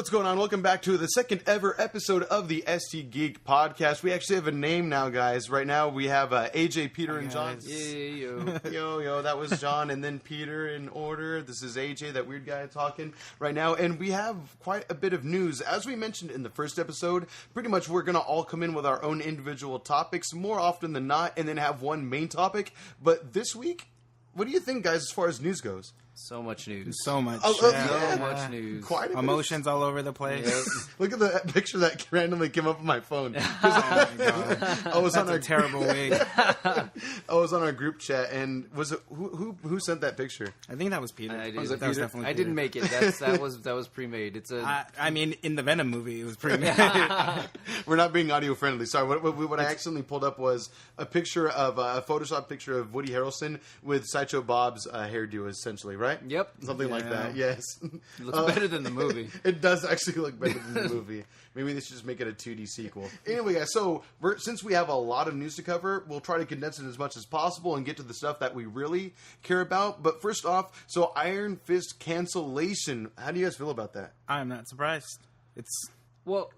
What's going on? Welcome back to the second ever episode of the STGeek Podcast. We actually have a name now, guys. Right now we have AJ, Peter, and John. Yo, that was John and then Peter in order. This is AJ, that weird guy talking right now. And we have quite a bit of news. As we mentioned in the first episode, pretty much we're going to all come in with our own individual topics more often than not and then have one main topic. But this week, what do you think, guys, as far as news goes? So much news. So much. So much news. Quite emotions all over the place. Yep. Look at the picture that randomly came up on my phone. Oh my god! I was on a terrible wig. I was on our group chat, and was it who sent that picture? I think that was Peter. I did. Was definitely I didn't make it. That was pre-made. It's a. I mean, in the Venom movie, it was pre-made. We're not being audio friendly. Sorry. What I accidentally pulled up was a picture of a Photoshop picture of Woody Harrelson with Sideshow Bob's hairdo, essentially, right? Yep. Something like that. Yes. It looks better than the movie. It does actually look better than the movie. Maybe they should just make it a 2D sequel. Anyway, guys, so since we have a lot of news to cover, we'll try to condense it as much as possible and get to the stuff that we really care about. But first off, so Iron Fist cancellation. How do you guys feel about that? I'm not surprised. It's... Well...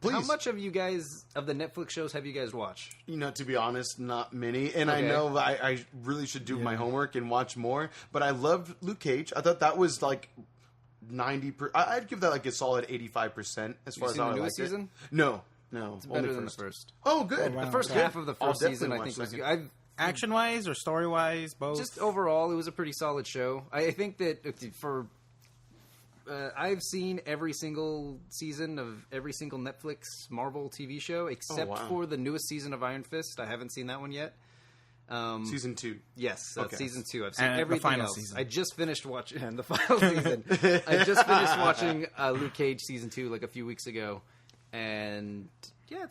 Please. How much of you guys, of the Netflix shows, have you guys watched? You know, to be honest, not many. And Okay. I know I really should do my homework and watch more. But I loved Luke Cage. I thought that was like 90%. I'd give that like a solid 85% as far as seen I the liked newest it. season? No. It's better than the first. Oh, good. Oh, wow. The first half of the I'll first season, definitely I watch think, was second. good. action-wise or story-wise, both. Just overall, it was a pretty solid show. I think that for... I've seen every single season of every single Netflix Marvel TV show except for the newest season of Iron Fist. I haven't seen that one yet. Season 2. Yes, Okay. Season 2. I've seen And everything the final else. season. I just finished watching and the final season. I just finished watching Luke Cage Season 2 like a few weeks ago, and yeah,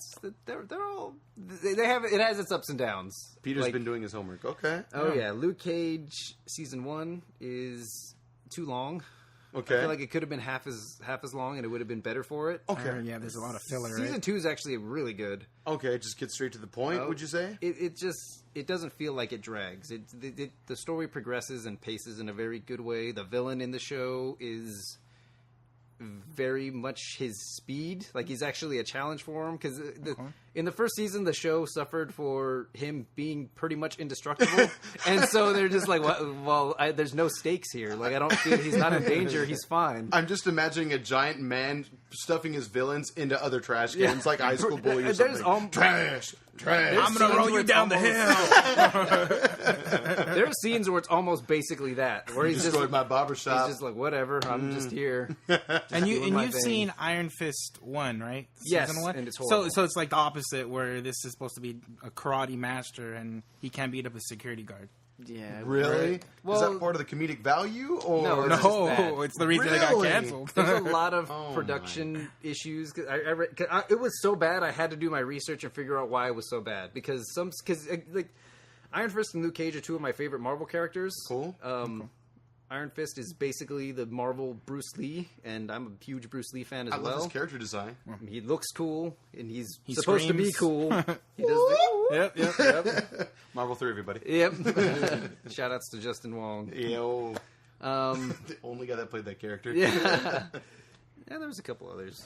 they're all they have it has its ups and downs. Peter's been doing his homework. Okay. Oh yeah, Luke Cage Season 1 is too long. Okay. I feel like it could have been half as long, and it would have been better for it. Okay. yeah, there's a lot of filler, Season right? 2 is actually really good. Okay, just get straight to the point, would you say? It doesn't feel like it drags. The story progresses and paces in a very good way. The villain in the show is very much his speed. Like, he's actually a challenge for him. Because in the first season, the show suffered for him being pretty much indestructible. And so they're just like, well, there's no stakes here. Like, I don't feel he's not in danger. He's fine. I'm just imagining a giant man stuffing his villains into other trash cans, like high school bully or something. Trash! I'm going to roll you down the hill. There's scenes where it's almost basically that. Where he's destroyed my barbershop. He's just like, whatever, I'm just here. And you've thing. seen Iron Fist 1, right? Yes, Season 1? and it's horrible. So it's like the opposite, where this is supposed to be a karate master, and he can't beat up a security guard. Yeah, Really? Well, is that part of the comedic value? Or No, it's just bad. It's the reason they got Really? canceled. There's a lot of production issues. It was so bad, I had to do my research and figure out why it was so bad. Because Iron Fist and Luke Cage are two of my favorite Marvel characters. Cool. Iron Fist is basically the Marvel Bruce Lee, and I'm a huge Bruce Lee fan as I well. love his character design. He looks cool, and he's He supposed to be screams. cool. He does. Yep. Marvel 3, everybody. Yep. Shout outs to Justin Wong. Yo. The only guy that played that character. Yeah. Yeah, there was a couple others.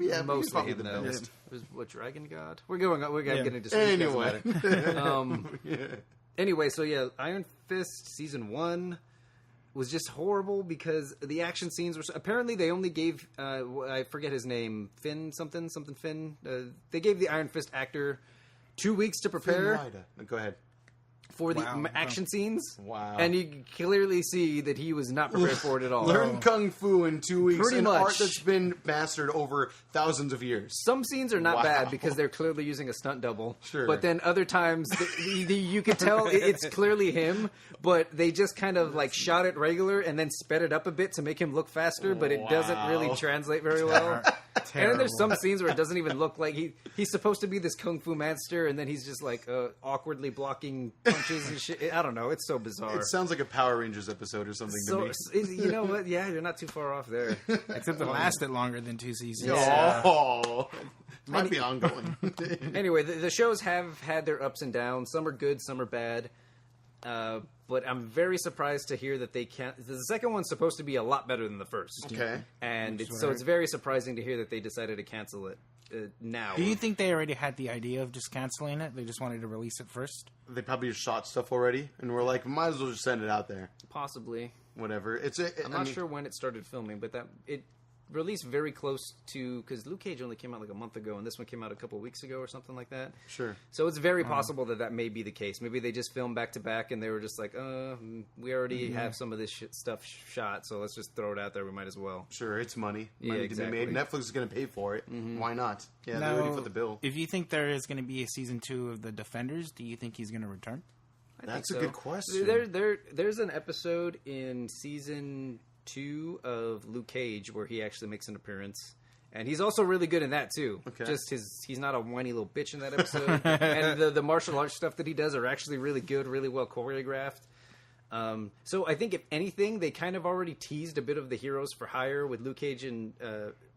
Yeah, he's Mostly probably him, the though. best. It was Dragon God? We're getting into Anyway. Anyway, so yeah, Iron Fist Season 1 was just horrible because the action scenes were... Apparently, they only gave... I forget his name. Finn something Finn. They gave the Iron Fist actor 2 weeks to prepare Go ahead. for the action scenes. Wow. And you can clearly see that he was not prepared for it at all. Learn Kung Fu in 2 weeks. Pretty an much. art that's been mastered over thousands of years. Some scenes are not Wow. bad because they're clearly using a stunt double. Sure. But then other times, you could tell it's clearly him, but they just kind of like shot it regular and then sped it up a bit to make him look faster, but it doesn't really translate very well. And then there's some scenes where it doesn't even look like he's supposed to be this kung fu master, and then he's just like awkwardly blocking punches and shit. I don't know. It's so bizarre. It sounds like a Power Rangers episode or something to me. You know what? Yeah, you're not too far off there. Except it lasted longer than 2 seasons. Yeah. Oh, might be ongoing. Anyway, the shows have had their ups and downs. Some are good, some are bad. But I'm very surprised to hear that they can't. The second one's supposed to be a lot better than the first. Okay. And it's very surprising to hear that they decided to cancel it now. Do you think they already had the idea of just canceling it? They just wanted to release it first? They probably shot stuff already, and we're like, might as well just send it out there. Possibly. Whatever. I'm not sure when it started filming, but it released very close to, because Luke Cage only came out like a month ago, and this one came out a couple of weeks ago or something like that. Sure. So it's very possible that may be the case. Maybe they just filmed back to back, and they were just like, we already have some of this stuff shot, so let's just throw it out there. We might as well. Sure, it's money. Yeah, exactly. To be made. Netflix is going to pay for it. Why not? Yeah, now, they already put the bill. If you think there is going to be a season 2 of The Defenders, do you think he's going to return? That's a good question. There's an episode in season 2 of Luke Cage where he actually makes an appearance, and he's also really good in that too. Okay. Just he's not a whiny little bitch in that episode, and the martial arts stuff that he does are actually really good, really well choreographed. So I think if anything, they kind of already teased a bit of the Heroes for Hire with Luke Cage and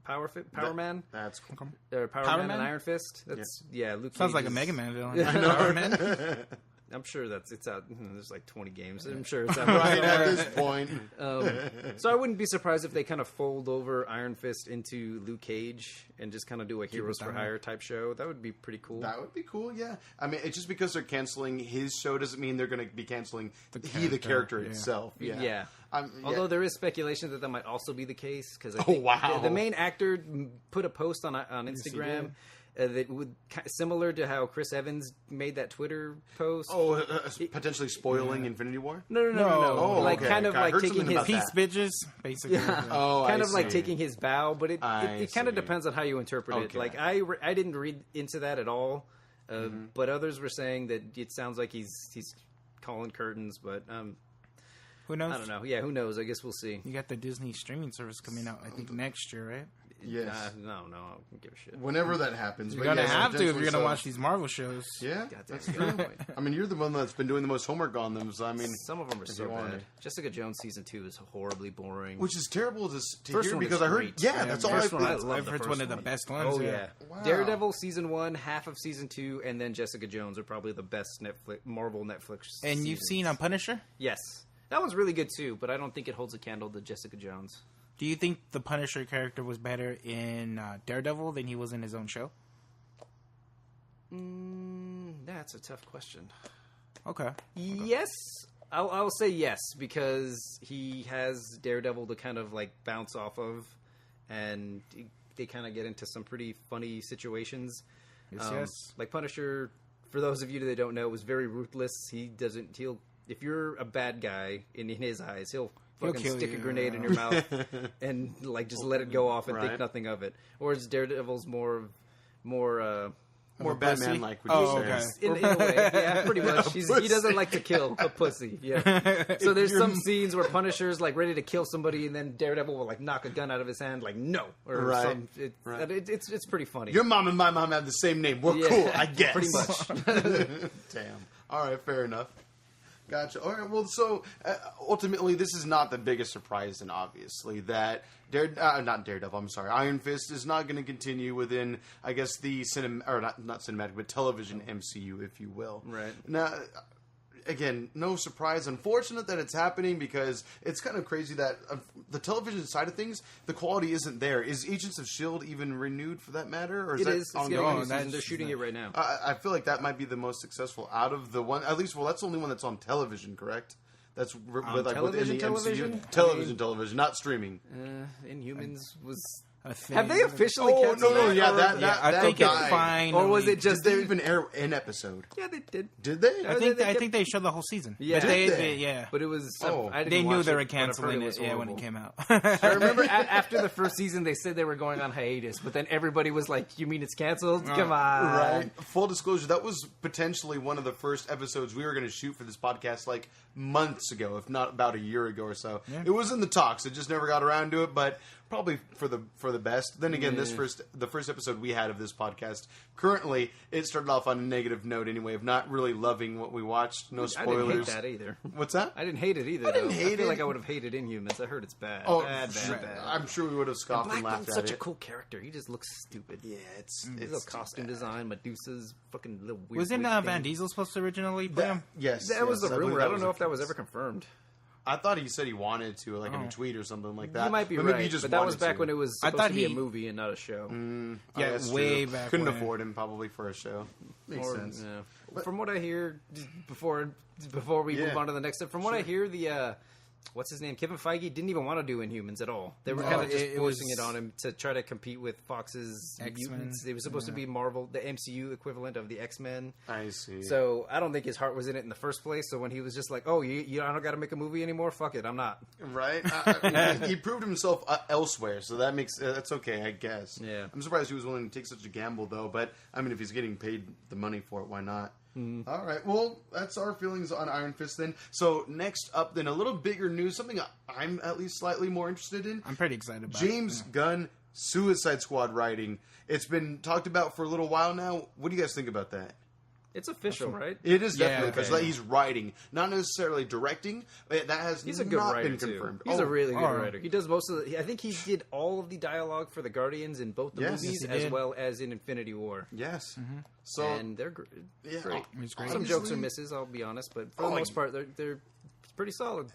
Power Man. That's cool. Power Man and Iron Fist. That's Luke Sounds Cage like a Mega Man villain. Power Man. I'm sure it's out. There's like 20 games. I'm sure it's out. Right at this point. So I wouldn't be surprised if they kind of fold over Iron Fist into Luke Cage and just kind of do a Heroes for Hire type show. That would be pretty cool. That would be cool, yeah. I mean, it's just because they're canceling his show doesn't mean they're going to be canceling the character itself. Yeah. Although there is speculation that might also be the case, because the main actor put a post on Instagram that would similar to how Chris Evans made that Twitter post. Potentially spoiling Infinity War? No. Oh, like okay. kind of like taking his peace, bitches, basically. Yeah. Kind of like taking his bow, but it kind of depends on how you interpret it. Like I didn't read into that at all, but others were saying that it sounds like he's calling curtains, but who knows? I don't know. Yeah, who knows? I guess we'll see. You got the Disney streaming service coming out, I think, next year, right? Yes. No, I don't give a shit. Whenever that happens. You're going to have to if you're going to watch these Marvel shows. Yeah, that's true. I mean, you're the one that's been doing the most homework on them, so I mean... Some of them are so bad. Jessica Jones Season 2 is horribly boring. Which is terrible to hear because I heard... Great. Yeah, that's all I've heard. I've heard one of the best ones. Oh, yeah. Wow. Daredevil Season 1, half of Season 2, and then Jessica Jones are probably the best Marvel Netflix And you've seen Punisher? Yes. That one's really good, too, but I don't think it holds a candle to Jessica Jones. Do you think the Punisher character was better in Daredevil than he was in his own show? That's a tough question. Okay. Yes. I'll say yes, because he has Daredevil to kind of like bounce off of, and they kind of get into some pretty funny situations. Yes. Like Punisher, for those of you that don't know, was very ruthless. He'll if you're a bad guy in his eyes, he'll fucking stick a grenade in your mouth and like just let it go off and think nothing of it. Whereas Daredevil's more Batman-like, would you say? In a way, yeah, pretty much. He doesn't like to kill a pussy. Yeah. So there's some scenes where Punisher's like ready to kill somebody, and then Daredevil will like knock a gun out of his hand, like no, or it's pretty funny. Your mom and my mom have the same name. We're cool, I guess. Pretty much. Damn. All right, fair enough. Gotcha. All right. Well, so ultimately, this is not the biggest surprise, and obviously that not Daredevil. I'm sorry, Iron Fist is not going to continue within, I guess, the not cinematic, but television MCU, if you will. Right. Now, again, no surprise. Unfortunate that it's happening because it's kind of crazy that the television side of things, the quality isn't there. Is Agents of S.H.I.E.L.D. even renewed for that matter? Or is It's ongoing? They're shooting it right now. I feel like that might be the most successal out of the one. At least, that's the only one that's on television, correct? That's within the television? MCU. Television, not streaming. Inhumans was... Have they officially canceled I think it's fine. Or was it just... Did they even air an episode? Yeah, they did. Did they? I think they showed the whole season. Yeah. But But it was... they knew they were canceling it when it came out. I remember after the first season, they said they were going on hiatus, but then everybody was like, you mean it's canceled? Come on. Right. Full disclosure, that was potentially one of the first episodes we were going to shoot for this podcast like months ago, if not about a year ago or so. Yeah. It was in the talks. It just never got around to it, but probably for the best. Then again, the first episode we had of this podcast, currently it started off on a negative note anyway of not really loving what we watched. No spoilers. I didn't hate that either. What's that? I didn't hate it either. I feel like I would have hated Inhumans. I heard it's bad. Oh, bad. I'm sure we would have scoffed and laughed at it. Such a cool character. He just looks stupid. Yeah, it's little costume design. Medusa's fucking little weird. Wasn't Van Diesel supposed to originally play him? Yes, that was the rumor. I don't know if that was ever ever confirmed. I thought he said he wanted to, like in a tweet or something like that. You might be but right, maybe he just but that was back to. when it was supposed to be a movie and not a show. Yeah, that's way true. back. Couldn't afford him probably for a show. Makes sense. Yeah. From what I hear, before we move on to the next step, from what I hear, the what's his name, Kevin Feige didn't even want to do Inhumans at all. They were kind of just forcing it on him to try to compete with Fox's mutants. They were supposed to be Marvel, the MCU equivalent of the X-Men. I see. So I don't think his heart was in it in the first place. So when he was just like, "Oh, I don't got to make a movie anymore. Fuck it, I'm not." Right? He proved himself elsewhere, so that's okay, I guess. Yeah. I'm surprised he was willing to take such a gamble, though. But I mean, if he's getting paid the money for it, why not? All right, well, that's our feelings on Iron Fist then. So next up, then, a little bigger news, something I'm at least slightly more interested in. I'm pretty excited about James Gunn, Suicide Squad writing. It's been talked about for a little while now. What do you guys think about that? It's official, right? It is definitely because he's writing, not necessarily directing. That has He's a good not writer been too. confirmed. He's a really good writer. He does most of the. I think he did all of the dialogue for the Guardians in both the movies as well as in Infinity War. Yes. So and they're great. He's great. Some jokes are misses, I'll be honest, but for the most part, they're pretty solid.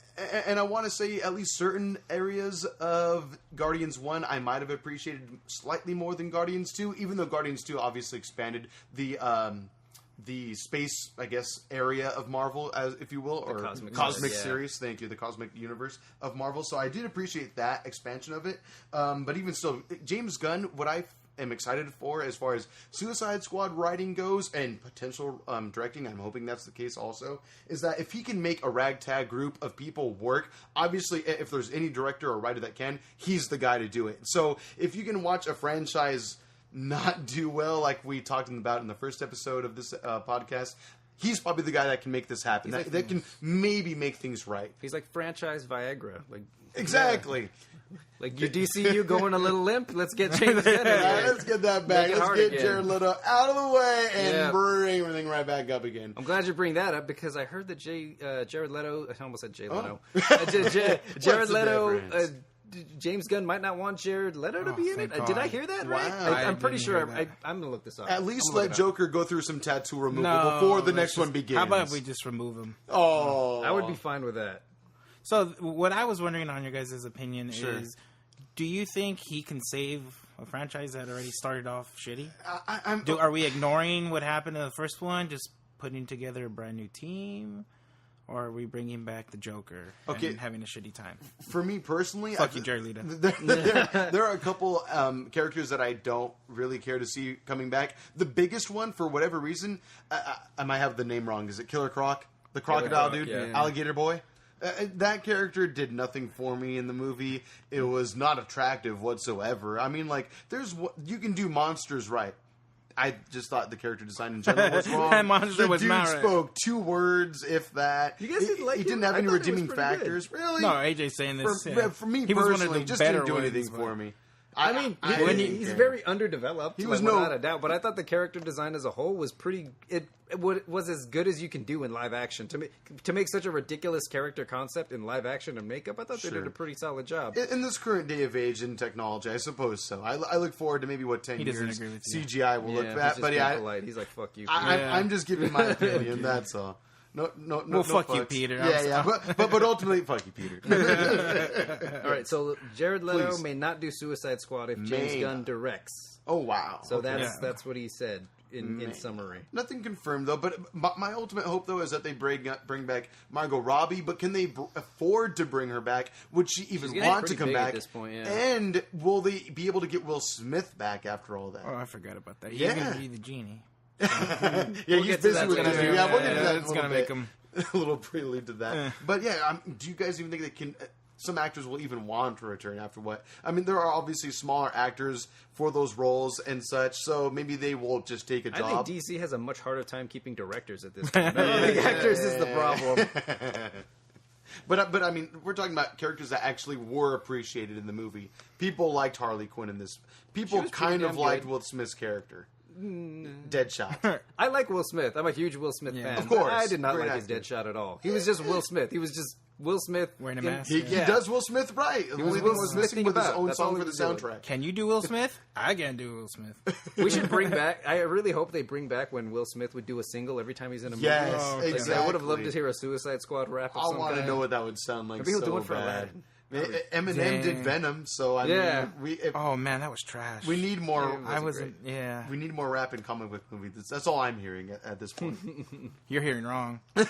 And I want to say at least certain areas of Guardians 1 I might have appreciated slightly more than Guardians 2, even though Guardians 2 obviously expanded the space, I guess, area of Marvel, as if you will, or cosmic series. Thank you, the cosmic universe of Marvel. So I did appreciate that expansion of it. But even still, James Gunn, what I am excited for as far as Suicide Squad writing goes and potential directing, I'm hoping that's the case also, is that if he can make a ragtag group of people work, obviously if there's any director or writer that can, he's the guy to do it. So if you can watch a franchise not do well, like we talked about in the first episode of this podcast, he's probably the guy that can make this happen. That can maybe make things right. He's like franchise Viagra. Exactly. Like your DCU going a little limp. Let's get James Gunn. Let's get that back. Let's get Jared Leto out of the way and bring everything right back up again. I'm glad you bring that up because I heard that Jared Leto. I almost said Jay Leno. Jared Leto. James Gunn might not want Jared Leto to be in it. Did I hear that right? I'm pretty sure. I'm going to look this up. At least let Joker go through some tattoo removal before the next one begins. How about we just remove him? Oh. I would be fine with that. So what I was wondering on your guys' opinion is, do you think he can save a franchise that already started off shitty? Are we ignoring what happened in the first one, just putting together a brand new team? Or are we bringing back the Joker and having a shitty time? For me personally... Fuck you, Jared Leto. There are a couple characters that I don't really care to see coming back. The biggest one, for whatever reason, I might have the name wrong. Is it Killer Croc? The crocodile dude? Yeah. Alligator Boy? That character did nothing for me in the movie. It was not attractive whatsoever. I mean, like, you can do monsters right. I just thought the character design in general was wrong. That monster was dude spoke 2 words, if that. You guys didn't like he didn't have any redeeming factors. Good. Really? No, AJ's saying this. For me personally, just didn't do anything for me. I mean, he's very underdeveloped. He was without a doubt, but I thought the character design as a whole was pretty. It was as good as you can do in live action. To make such a ridiculous character concept in live action and makeup, I thought they did a pretty solid job. In this current day of age and technology, I suppose so. I look forward to maybe what 10 years CGI will look at. But he's like, "Fuck you." I'm just giving my opinion. That's all. No, fuck fucks. you, Peter. But ultimately, fuck you, Peter. All right, so Jared Leto may not do Suicide Squad if James Gunn directs. Oh wow! So that's what he said in summary. Nothing confirmed though. But my ultimate hope though is that they bring back Margot Robbie. But can they afford to bring her back? Would she even want to come back at this point? Yeah. And will they be able to get Will Smith back after all that? Oh, I forgot about that. He's gonna be the genie. He's busy with that. We'll get to that. It's gonna make him a little prelude to that. But do you guys even think they can? Some actors will even want to return after what? I mean, there are obviously smaller actors for those roles and such, so maybe they will just take a job. I think DC has a much harder time keeping directors at this point. I don't think actors is the problem. But I mean, we're talking about characters that actually were appreciated in the movie. People liked Harley Quinn in this. People kind of liked Will Smith's character. Deadshot. I like Will Smith. I'm a huge Will Smith fan. Of course. I did not like his Deadshot at all. He was just Will Smith. He was just Will Smith wearing a mask. He does Will Smith right. The only thing was missing with his own That's song for the soundtrack. doing. Can you do Will Smith? I can do Will Smith. We should bring back. I really hope they bring back when Will Smith would do a single every time he's in a movie. Yes, exactly. I would have loved to hear a Suicide Squad rap. I want to know what that would sound like. Maybe he'll so do it for bad. Aladdin. Eminem did Venom, so I mean, oh man, that was trash. We need more. I wasn't. Yeah, we need more rap in comic book movies. That's all I'm hearing at this point. You're hearing wrong. I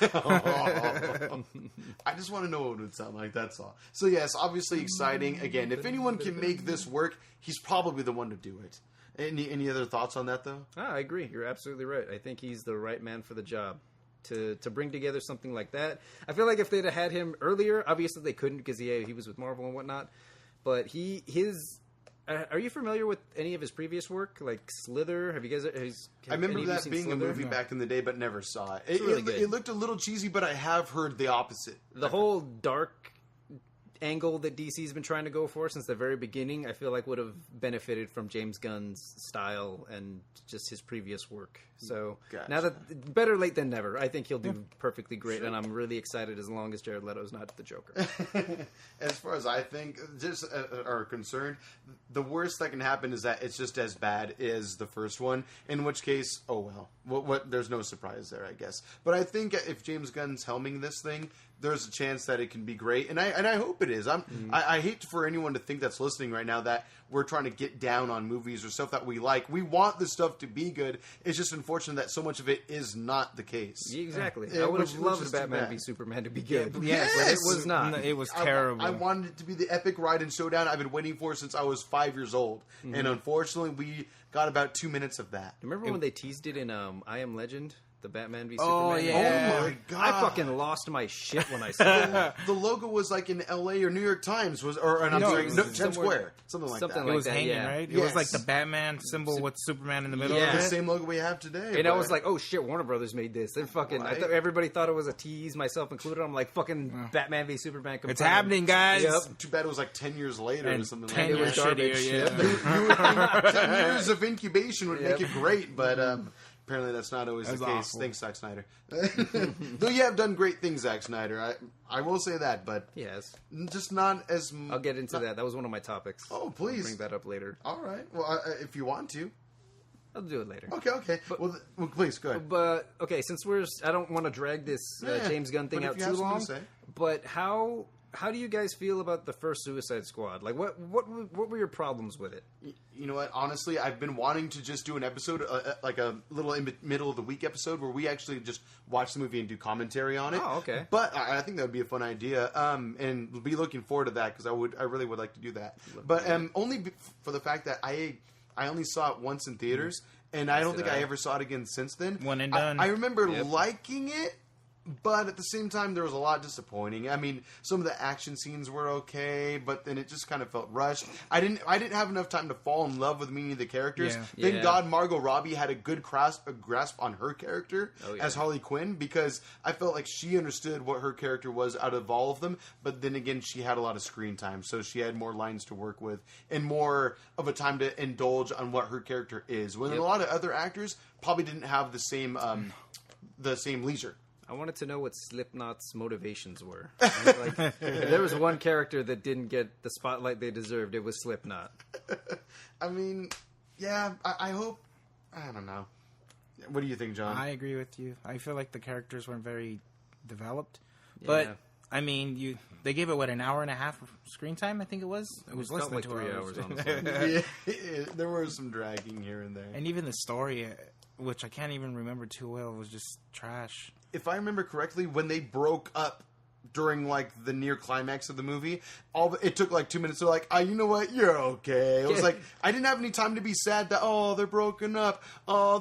just want to know what it would sound like. That's all. So yes, obviously exciting. Again, if anyone can make this work, he's probably the one to do it. Any other thoughts on that though? I agree. You're absolutely right. I think he's the right man for the job. To bring together something like that. I feel like if they'd have had him earlier, obviously they couldn't because he was with Marvel and whatnot. But are you familiar with any of his previous work, like Slither? Have you guys? I remember that being Slither? a movie back in the day, but never saw it. It Looked a little cheesy, but I have heard the opposite. The whole dark angle that DC's been trying to go for since the very beginning, I feel like would have benefited from James Gunn's style and just his previous work. So now that better late than never, I think he'll do perfectly great, and I'm really excited as long as Jared Leto's not the Joker. As far as I think, just are concerned, the worst that can happen is that it's just as bad as the first one. In which case, oh well, what there's no surprise there, I guess. But I think if James Gunn's helming this thing, there's a chance that it can be great, and I hope it is. I hate for anyone to think that's listening right now that we're trying to get down on movies or stuff that we like. We want this stuff to be good. It's just unfortunate that so much of it is not the case. Exactly. I would have loved Batman v Superman to be good. Yes. But it was not. It was terrible. I wanted it to be the epic ride and showdown I've been waiting for since I was 5 years old, and unfortunately, we got about 2 minutes of that. Remember when they teased it in I Am Legend? The Batman v Oh, Superman. yeah. Oh my god! I fucking lost my shit when I saw it. The logo was like in L.A. or New York Times, Times Square, something like that. It was that, hanging, yeah. right? It Yes. was like the Batman symbol with Superman in the middle Yeah. of The it. same logo we have today. And I was like, oh shit, Warner Brothers made this. They're fucking. Right. Everybody thought it was a tease, myself included. I'm like, fucking Batman v Superman. It's happening, guys. Yep. too bad it was like 10 years later or And something 10 like years that. garbage. shittier, You would think 10 years of incubation would make it great, but apparently that's not always the case. awful. Thanks, Zack Snyder. Though you have done great things, Zack Snyder. I will say that, but Yes. just not as... I'll get into that. That was one of my topics. Oh, please. I'll bring that up later. All right. Well, if you want to. I'll do it later. Okay. Well, please, go ahead. But okay, since I don't want to drag this James Gunn thing But if out you too have something long. to say. But how do you guys feel about the first Suicide Squad? Like, what were your problems with it? You know what? Honestly, I've been wanting to just do an episode, like a little middle of the week episode, where we actually just watch the movie and do commentary on it. Oh, okay. But I think that would be a fun idea, and be looking forward to that because I really would like to do that. But only for the fact that I only saw it once in theaters, and I don't think I ever saw it again since then. One and done. I remember liking it. But at the same time, there was a lot disappointing. I mean, some of the action scenes were okay, but then it just kind of felt rushed. I didn't have enough time to fall in love with many of the characters. Yeah. Thank God Margot Robbie had a good grasp on her character as Harley Quinn, because I felt like she understood what her character was out of all of them. But then again, she had a lot of screen time, so she had more lines to work with and more of a time to indulge on what her character is. When a lot of other actors probably didn't have the same leisure. I wanted to know what Slipknot's motivations were. Like, if there was one character that didn't get the spotlight they deserved, it was Slipknot. I mean, yeah, I hope... I don't know. What do you think, John? I agree with you. I feel like the characters weren't very developed. But, I mean, they gave it, an hour and a half of screen time, I think it was? It was less than like 2 3 hours. hours, honestly. There was some dragging here and there. And even the story, which I can't even remember too well, was just trash. If I remember correctly, when they broke up during the near climax of the movie, it took 2 minutes. They're like, you know what, you're okay. It was like, I didn't have any time to be sad that they're broken up. But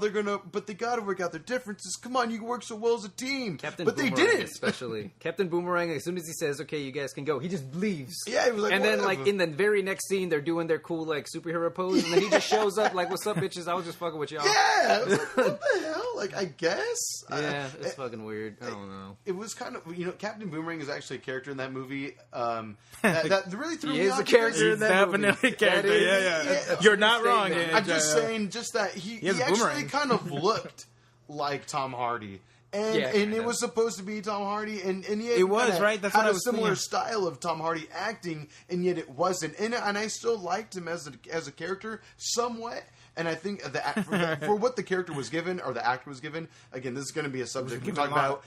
they got to work out their differences. Come on, you work so well as a team. But they didn't. Especially Captain Boomerang. As soon as he says, "Okay, you guys can go," he just leaves. Yeah, he was like, and whatever. then in the very next scene, they're doing their cool superhero pose, and then he just shows up like, "What's up, bitches? I was just fucking with y'all." Yeah, I was like, what the hell? I guess. Yeah, it's fucking weird. I don't know. It was kind of, Captain Boomerang Boomerang is actually a character in that movie. That really threw me off. He is a character in that movie. Definitely a character. Yeah. You're not wrong. I'm just saying, just that he actually kind of looked like Tom Hardy. And it was supposed to be Tom Hardy, and yet it was right. That's had what I a was similar thinking. style of Tom Hardy acting, and yet it wasn't. And I still liked him as a character somewhat. And I think for what the character was given, or the actor was given, again, this is going to be a subject we talk about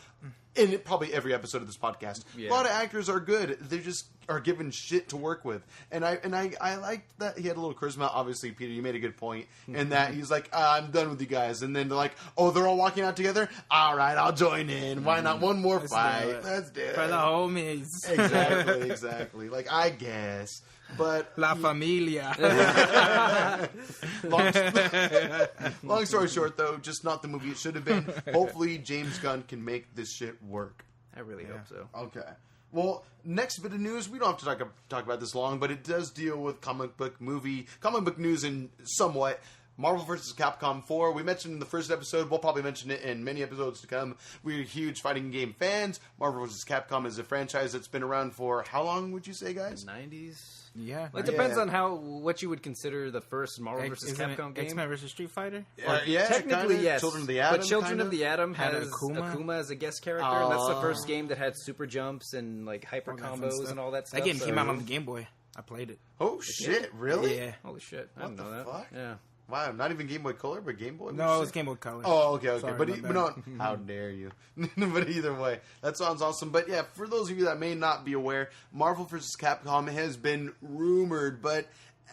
in probably every episode of this podcast. Yeah. A lot of actors are good; they just are given shit to work with. And I liked that he had a little charisma. Obviously, Peter, you made a good point in that he's like, I'm done with you guys, and then they're like, oh, they're all walking out together. All right, I'll join in. Why not one more fight? Let's do it for the homies. Exactly. Like, I guess. But La Familia. Long story short, though, just not the movie it should have been. Hopefully, James Gunn can make this shit work. I really hope so. Okay. Well, next bit of news, we don't have to talk about this long, but it does deal with comic book news in somewhat. Marvel vs. Capcom 4, we mentioned in the first episode, we'll probably mention it in many episodes to come. We're huge fighting game fans. Marvel vs. Capcom is a franchise that's been around for how long, would you say, guys? 90s? Yeah. Well, it depends on what you would consider the first Marvel vs. Capcom game. X-Men vs. Street Fighter? Technically, yes. Children of the Atom. But Children of the Atom has Akuma as a guest character. And that's the first game that had super jumps and like hyper combos and all that stuff. That game came out on the Game Boy. I played it. Oh, shit. Really? Yeah. Holy shit. I didn't know that. Fuck? Yeah. Wow, not even Game Boy Color, but Game Boy? No, it was Game Boy Color. Oh, okay. Sorry, but no, how dare you? But either way, that sounds awesome. But yeah, for those of you that may not be aware, Marvel vs. Capcom has been rumored, but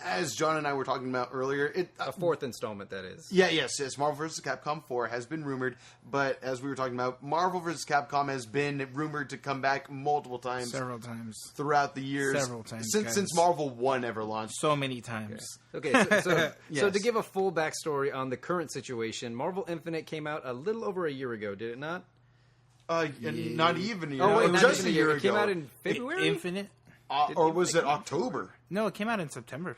as John and I were talking about earlier, a fourth installment, that is. Yes. Marvel vs. Capcom 4 has been rumored, but as we were talking about, Marvel vs. Capcom has been rumored to come back multiple times. Several times. Throughout the years. Several times. Since Marvel 1 ever launched. So many times. Okay, so to give a full backstory on the current situation, Marvel Infinite came out a little over a year ago, did it not? Not even a year. Oh, wait, just a year ago. It came out in February? Infinite? Or was it October? No, it came out in September.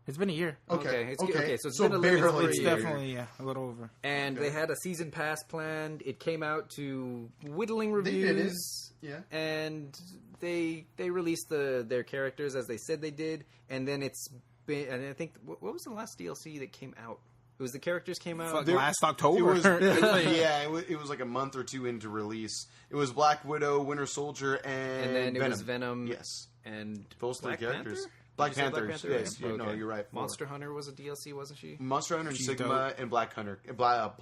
It's been a year. Okay, so it's so been a little over a It's year. definitely, a little over. And they had a season pass planned. It came out to whittling reviews. Yeah. And they released their characters as they said they did. And then it's been... And I think... What was the last DLC that came out? It was the characters came out... last October. It was like a month or two into release. It was Black Widow, Winter Soldier, and then Venom. it was Venom. Yes. And those three Black characters. Panther? Black Panther. Yes, Okay. no, you're right. Monster Hunter was a DLC, wasn't she? Monster Hunter and She's Sigma dope. and Black Hunter. Black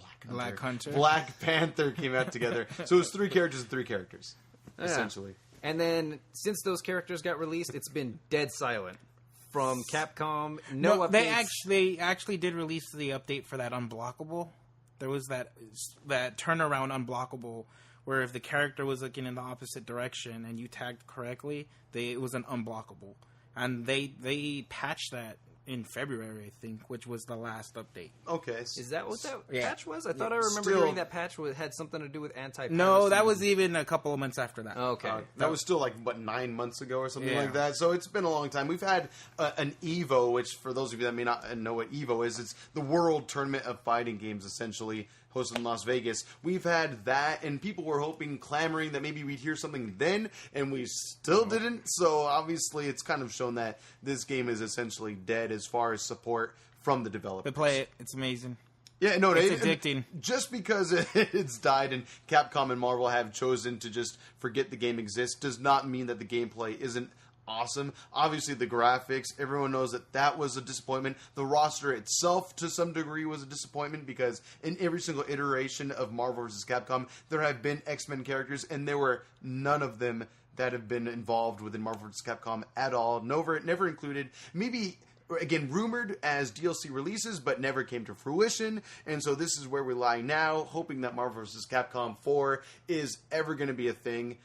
Hunter. Black Panther came out together. So it was three characters and three characters, essentially. And then, since those characters got released, it's been dead silent from Capcom. No updates. They actually did release the update for that Unblockable. There was that turnaround Unblockable where if the character was looking in the opposite direction and you tagged correctly, it was an Unblockable. And they patched that in February, I think, which was the last update. Okay. Is that what that patch was? I thought I remember hearing that patch had something to do with anti-piracy. No, that was even a couple of months after that. Oh, okay. That was still 9 months ago or something like that. So it's been a long time. We've had an EVO, which for those of you that may not know what EVO is, it's the World Tournament of Fighting Games, essentially, hosted in Las Vegas. We've had that, and people were clamoring that maybe we'd hear something then, and we still didn't. So obviously it's kind of shown that this game is essentially dead as far as support from the developers. But play it. It's amazing. Yeah, no, it's addicting. Just because it's died and Capcom and Marvel have chosen to just forget the game exists does not mean that the gameplay isn't awesome. Obviously, the graphics, everyone knows that was a disappointment. The roster itself, to some degree, was a disappointment because in every single iteration of Marvel vs. Capcom, there have been X-Men characters, and there were none of them that have been involved within Marvel vs. Capcom at all. Never included. Maybe... Again, rumored as DLC releases, but never came to fruition. And so this is where we lie now, hoping that Marvel vs. Capcom 4 is ever going to be a thing.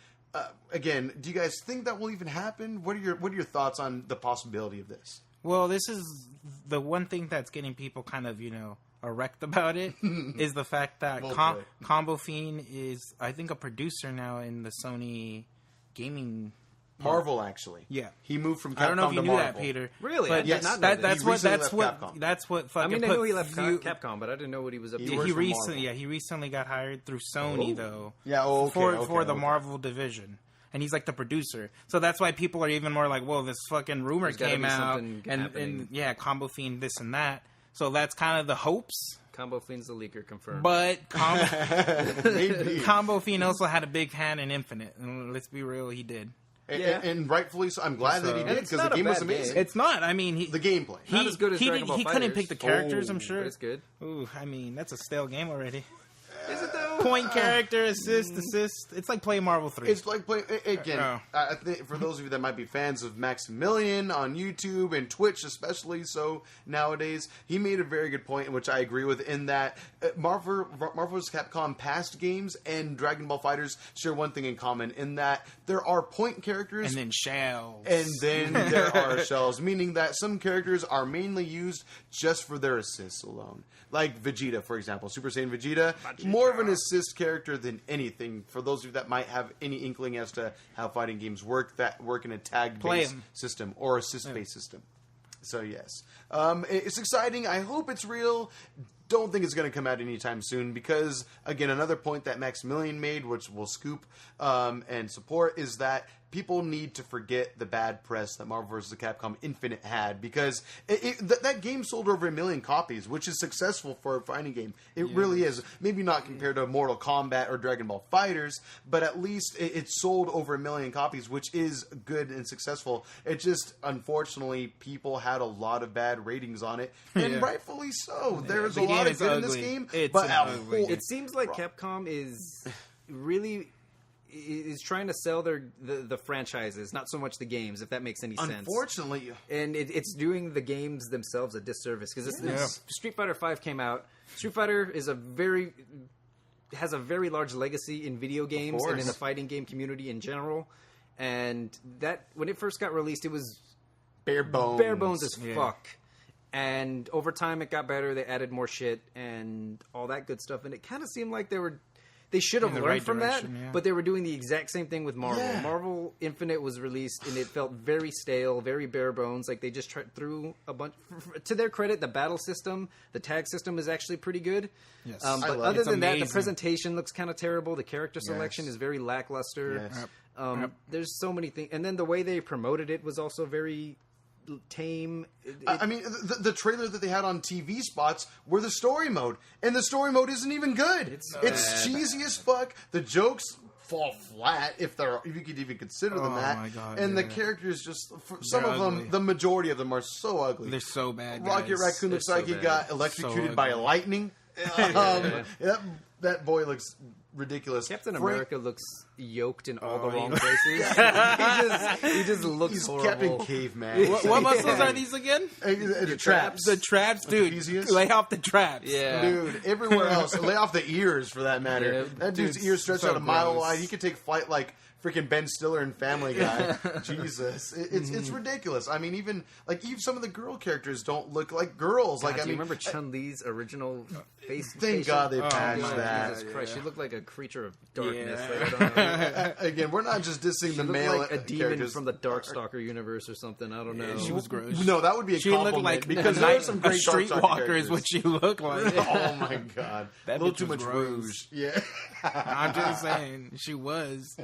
Again, do you guys think that will even happen? What are your thoughts on the possibility of this? Well, this is the one thing that's getting people kind of, erect about it is the fact that Combo Fiend is, I think, a producer now in the Sony gaming. Marvel, actually. Yeah. He moved from Capcom to I don't know if you knew Marvel. that, Peter. Really? But yes. That's what fucking I knew he left Capcom, but I didn't know what he was up to. He recently got hired through Sony, though. Yeah, for the Marvel division. and he's like the producer. So that's why people are even more like, "Whoa, this fucking rumor came out," and yeah, Combo Fiend this and that. So that's kind of the hopes. Combo Fiend's the leaker, confirmed. But Combo Fiend also had a big hand in Infinite, and let's be real, he did. And rightfully so. I'm glad that he did, because the game was amazing. It's not. I mean, the gameplay. Not as good as Dragon Ball He Fighters. couldn't pick the characters, I'm sure. But it's good. Ooh, I mean, that's a stale game already. Is it though? Point character, assist. It's like playing Marvel 3. It's like playing, again, I think for those of you that might be fans of Maximilian on YouTube and Twitch especially so nowadays, he made a very good point, which I agree with, in that Marvel vs. Capcom past games and Dragon Ball FighterZ share one thing in common, in that there are point characters. And then shells. And then there are shells, meaning that some characters are mainly used just for their assists alone. Like Vegeta, for example. Super Saiyan Vegeta. More of an assist character than anything. For those of you that might have any inkling as to how fighting games work in a tag-based system or assist-based system. So yes, it's exciting. I hope it's real. Don't think it's going to come out anytime soon, because again, another point that Maximilian made, which we'll scoop and support, is that people need to forget the bad press that Marvel vs. Capcom Infinite had, because that game sold over 1 million copies, which is successful for a fighting game. It really is. Maybe not compared to Mortal Kombat or Dragon Ball FighterZ, but at least it sold over 1 million copies, which is good and successful. It just, unfortunately, people had a lot of bad ratings on it, and rightfully so. There's a lot of good in this game, but it seems like Capcom is really is trying to sell the franchises, not so much the games, if that makes any sense. Unfortunately. And it's doing the games themselves a disservice, because Street Fighter V came out. Street Fighter is has a very large legacy in video games and in the fighting game community in general. And that when it first got released, it was bare bones as fuck. And over time, it got better. They added more shit and all that good stuff. And it kind of seemed like they should have learned from that, but they were doing the exact same thing with Marvel. Yeah. Marvel Infinite was released, and it felt very stale, very bare bones. Like, they just threw a bunch... To their credit, the battle system, the tag system is actually pretty good. Yes. But other than that, the presentation looks kind of terrible. The character selection is very lackluster. Yes. There's so many things. And then the way they promoted it was also very... tame. I mean, the trailer that they had on TV spots were the story mode, and the story mode isn't even good. It's cheesy as fuck. The jokes fall flat, if you could even consider them that. My God, and the characters just, some of them, the majority of them are so ugly. They're so bad. Rocket Raccoon looks like he got electrocuted by lightning. That boy looks ridiculous. Captain America looks yoked in all the wrong places. he just looks horrible. Captain Caveman. What muscles are these again? The traps. The traps, dude. Lay off the traps. Yeah. Dude, everywhere else. Lay off the ears, for that matter. Yeah, that dude's ears stretch out a mile wide. He could take flight like freaking Ben Stiller in Family Guy. Jesus. It's ridiculous. I mean, even some of the girl characters don't look like girls. God, do you remember Chun-Li's original face? Thank God they patched that. Jesus Christ. She looked like a creature of darkness. Yeah. Like, I don't know. Again, we're not just dissing the male like a demon from the Darkstalker universe or something. I don't know. She was gross. No, that would be a compliment. Looked like because there are some great Streetwalker is what she looked like. Oh my God. That a little too much gross. rouge. Yeah. I'm just saying, she was.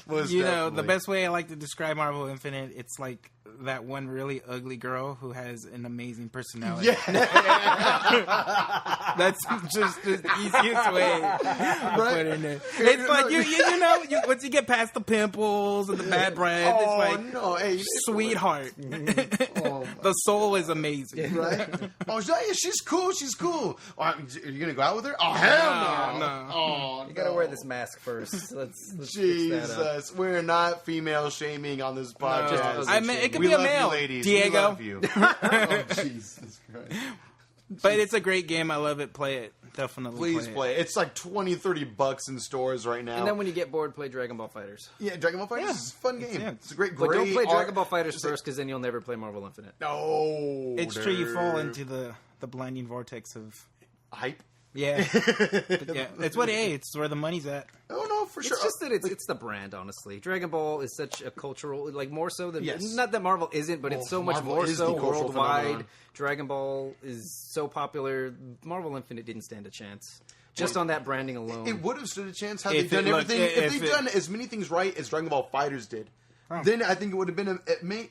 The best way I like to describe Marvel Infinite, it's like that one really ugly girl who has an amazing personality. Yeah. That's just the easiest way to put in it. It's like, once you get past the pimples and the bad breath, it's like, sweetheart. The soul is amazing. Right? She's cool. Are you going to go out with her? Oh, hell no. Oh, you got to wear this mask first. Let's Jesus. We're not female shaming on this podcast. No. It could be a male. You, ladies. Diego. We love you. Oh, Jesus Christ. But it's a great game. I love it. Play it. Definitely Please play it. It's like $20-$30 in stores right now. And then when you get bored, play Dragon Ball FighterZ. Yeah, Dragon Ball FighterZ is a fun game. Yeah. It's a great But don't play Dragon Ball FighterZ first, because then you'll never play Marvel Infinite. No. It's true. You fall into the blinding vortex of hype. Yeah. It's where the money's at. Oh no, for sure. It's just that it's the brand, honestly. Dragon Ball is such a cultural, like, more so than not that Marvel isn't, but it's so much more so worldwide. Dragon Ball is so popular. Marvel Infinite didn't stand a chance. Just on that branding alone. It would have stood a chance had they done everything. If they'd done as many things right as Dragon Ball FighterZ did. Then I think it would have been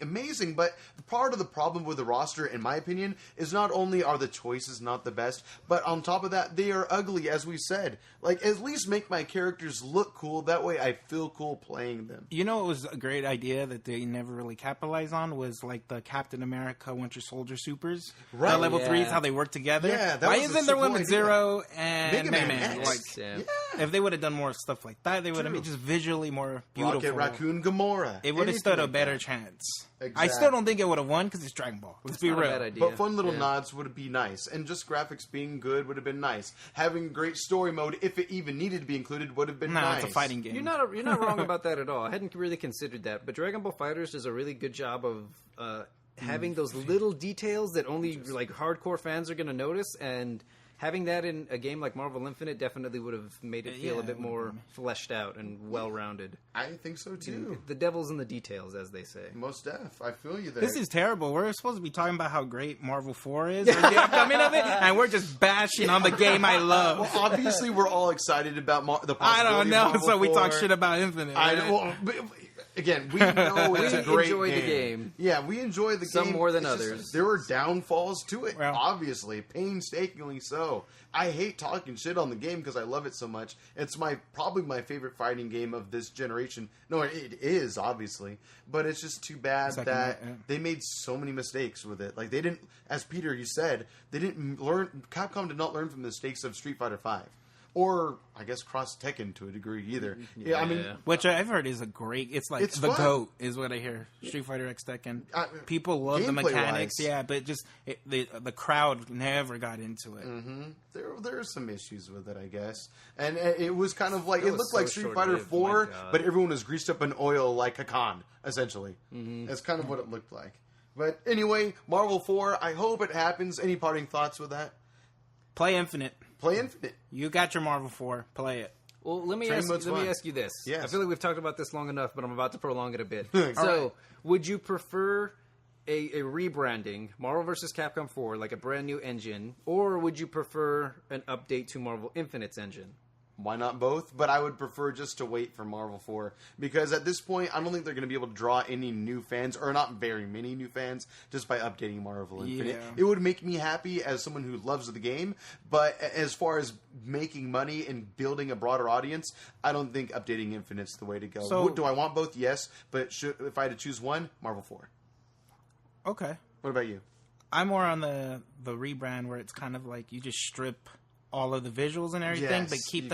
amazing. But part of the problem with the roster, in my opinion, is not only are the choices not the best, but on top of that, they are ugly, as we said. Like, at least make my characters look cool. That way I feel cool playing them. You know, it was a great idea that they never really capitalized on was, like, the Captain America Winter Soldier supers. Right. The level 3s, how they work together. Yeah, Why isn't there one with Zero and Mega Man? X. Like, if they would have done more stuff like that, they would have made just visually more beautiful. Rocket Raccoon Gamora. It would have stood a better chance. Exactly. I still don't think it would have won because it's Dragon Ball. Let's be real. But fun little nods would be nice. And just graphics being good would have been nice. Having great story mode, if it even needed to be included, would have been nice. It's a fighting game. You're not wrong about that at all. I hadn't really considered that. But Dragon Ball FighterZ does a really good job of having those little details that only like hardcore fans are going to notice. And having that in a game like Marvel Infinite definitely would have made it feel a bit more fleshed out and well-rounded. I think so, too. The devil's in the details, as they say. Most def. I feel you there. This is terrible. We're supposed to be talking about how great Marvel 4 is, or the upcoming of it, and we're just bashing on the game I love. Well, obviously, we're all excited about the possibility I don't know, of Marvel so we 4. talk shit about Infinite. Again, we know it's a great enjoy game. the game. Yeah, we enjoy the game. Some more than It's others. Just, there were downfalls to it, Well, obviously, painstakingly so. I hate talking shit on the game because I love it so much. It's probably my favorite fighting game of this generation. No, it is, obviously. But it's just too bad that they made so many mistakes with it. Like, they didn't, as Peter, you said, they didn't learn, Capcom did not learn from the mistakes of Street Fighter V. Or, I guess, Cross Tekken to a degree either. Yeah, I mean, which I've heard is a great. It's like it's the fun. GOAT is what I hear. Street Fighter X Tekken. People love the mechanics, but just the crowd never got into it. Mm-hmm. There are some issues with it, I guess, and it was kind of like it looked like Street Fighter 4, but everyone was greased up in oil like Hakan, essentially. That's kind of what it looked like. But anyway, Marvel 4. I hope it happens. Any parting thoughts with that? Play Infinite. Play Infinite. You got your Marvel 4. Play it. Well, let me ask you this. Yes. I feel like we've talked about this long enough, but I'm about to prolong it a bit. So, would you prefer a rebranding, Marvel vs. Capcom 4, like a brand new engine, or would you prefer an update to Marvel Infinite's engine? Why not both? But I would prefer just to wait for Marvel 4. Because at this point, I don't think they're going to be able to draw any new fans, or not very many new fans, just by updating Marvel Infinite. It would make me happy as someone who loves the game, but as far as making money and building a broader audience, I don't think updating Infinite's the way to go. So, do I want both? Yes. But if I had to choose one, Marvel 4. Okay. What about you? I'm more on the rebrand where it's kind of like you just strip all of the visuals and everything, but keep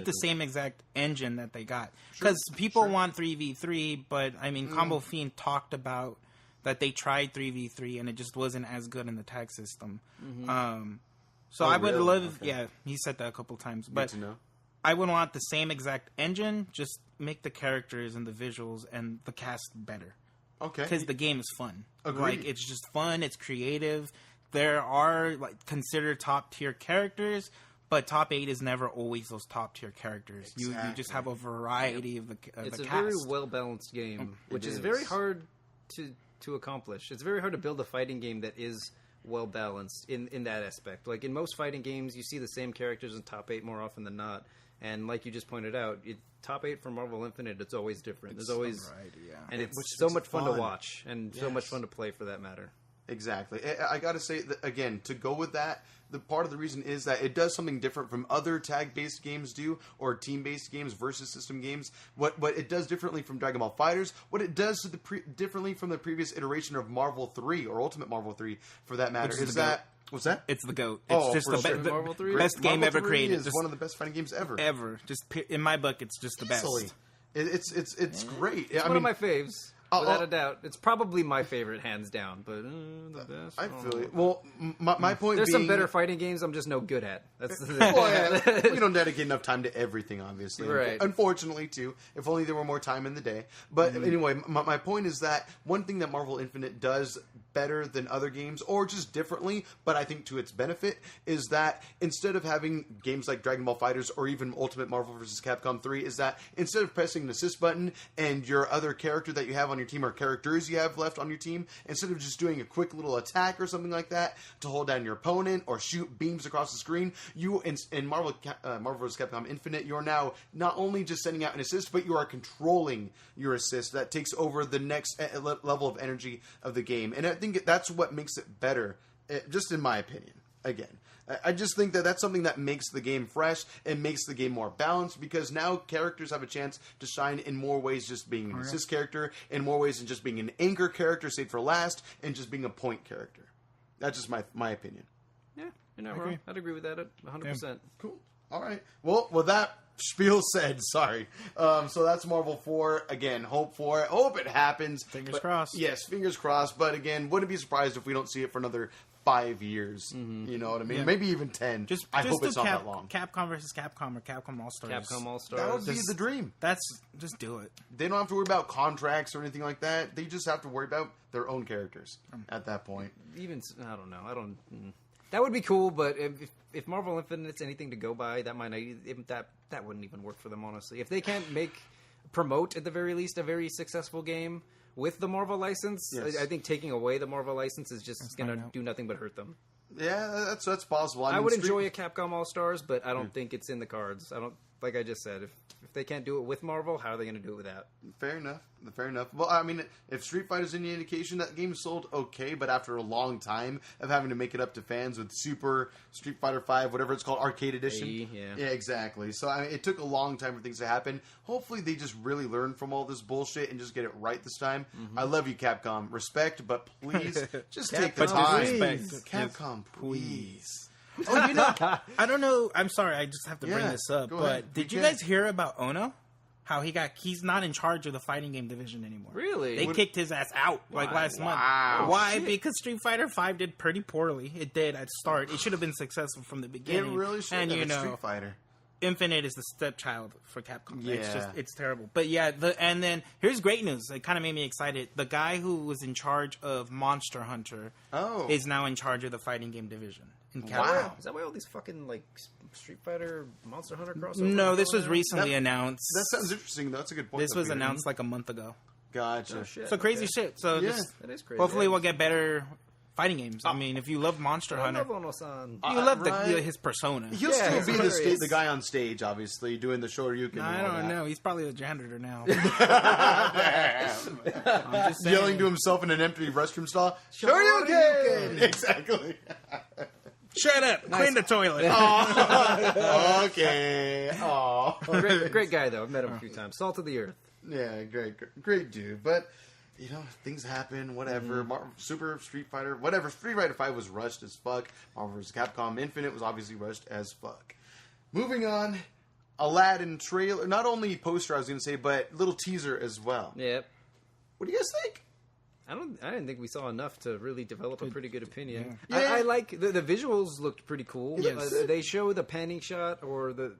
the same exact engine that they got. Because people want 3v3, but I mean, Combo Fiend talked about that they tried 3v3 and it just wasn't as good in the tag system. So I would love, he said that a couple times, but I would want the same exact engine, just make the characters and the visuals and the cast better. Okay. Because the game is fun. Agreed. Like, it's just fun, it's creative. There are like considered top tier characters, but top 8 is never always those top tier characters. Exactly. You just have a variety of the cast. It's a very well balanced game, which is very hard to accomplish. It's very hard to build a fighting game that is well balanced in that aspect. Like in most fighting games, you see the same characters in top 8 more often than not. And like you just pointed out, top 8 for Marvel Infinite, it's always different. There's always variety, and it's so much fun to watch and so much fun to play for that matter. Exactly. I got to say, that, again, to go with that, the part of the reason is that it does something different from other tag-based games do, or team-based games versus system games. What it does differently from Dragon Ball FighterZ, what it does differently from the previous iteration of Marvel 3, or Ultimate Marvel 3, for that matter, is that... What's that? It's the GOAT. It's just the Marvel 3? best game Marvel ever 3 created. It's one of the best fighting games ever. Just in my book, it's just the best. It's great. It's one of my faves. Without a doubt. It's probably my favorite, hands down. But the best. I feel it. Well, my point There's being... some better fighting games I'm just no good at. That's the thing. We don't dedicate enough time to everything, obviously. Right. Unfortunately, too. If only there were more time in the day. But anyway, my point is that one thing that Marvel Infinite does better than other games, or just differently, but I think to its benefit, is that instead of having games like Dragon Ball FighterZ or even Ultimate Marvel vs. Capcom 3, is that instead of pressing an assist button and your other character that you have on your team or characters you have left on your team, instead of just doing a quick little attack or something like that to hold down your opponent or shoot beams across the screen, you in Marvel vs. Capcom Infinite, you're now not only just sending out an assist, but you are controlling your assist that takes over the next level of energy of the game. And I think that's what makes it better, just in my opinion. Again, I just think that that's something that makes the game fresh and makes the game more balanced, because now characters have a chance to shine in more ways, just being an assist character, in more ways than just being an anchor character, saved for last, and just being a point character. That's just my opinion. Yeah, you're not wrong. I'd agree with that 100%. Yeah. Cool. All right. Well, with that spiel said, sorry. So that's Marvel 4. Again, hope for it. Hope it happens. Fingers crossed. Yes, fingers crossed. But again, wouldn't be surprised if we don't see it for another 5 years. You know what I mean? Yeah. Maybe even 10. I hope it's not that long. Capcom versus Capcom, or Capcom All-Stars. Capcom All-Stars. That would be the dream. Just do it. They don't have to worry about contracts or anything like that. They just have to worry about their own characters at that point. Even, I don't know. That would be cool, but if Marvel Infinite's anything to go by, that might not, that wouldn't even work for them, honestly. If they can't promote at the very least a very successful game with the Marvel license, yes. I think taking away the Marvel license is just going to do nothing but hurt them. Yeah, that's possible. I would enjoy a Capcom All-Stars, but I don't think it's in the cards. Like I just said, if they can't do it with Marvel, how are they going to do it with that? Fair enough. Well, I mean, if Street Fighter's any indication, that game sold okay, but after a long time of having to make it up to fans with Super Street Fighter 5, whatever it's called, Arcade Edition. Yeah, exactly. So I mean, it took a long time for things to happen. Hopefully they just really learn from all this bullshit and just get it right this time. I love you, Capcom. Respect, but please just take the time. Capcom, please. Oh, you know, I don't know. I'm sorry. I just have to bring this up. But did you guys hear about Ono? How he's not in charge of the fighting game division anymore. Really? They kicked his ass out last month. Why? Shit. Because Street Fighter 5 did pretty poorly. It did at start. It should have been successful from the beginning. It really should have been Street Fighter. Infinite is the stepchild for Capcom. Yeah. It's terrible. But yeah, and then here's great news. It kind of made me excited. The guy who was in charge of Monster Hunter is now in charge of the fighting game division in Capcom. Wow. Is that why all these fucking Street Fighter Monster Hunter crossovers? No, this was recently announced. That sounds interesting. That's a good point. This was announced like a month ago. Gotcha. Oh, shit. So crazy shit. So that is crazy. Hopefully we'll get better fighting games. I mean, if you love Monster Hunter, you love his persona. He'll still be the guy on stage, obviously, doing the Shoryuken. I don't know. He's probably the janitor now. I'm just yelling to himself in an empty restroom stall. Shoryuken! Exactly. Shut up! Nice. Clean the toilet. Okay. Great guy, though. I've met him a few times. Salt of the earth. Yeah, great dude. But things happen, whatever. Super Street Fighter, whatever. Street Fighter 5 was rushed as fuck. Marvel vs. Capcom Infinite was obviously rushed as fuck. Moving on, Aladdin trailer. Not only poster, I was going to say, but little teaser as well. Yep. What do you guys think? I didn't think we saw enough to really develop a pretty good opinion. Yeah. I like the visuals looked pretty cool. Yes. They show the panning shot or the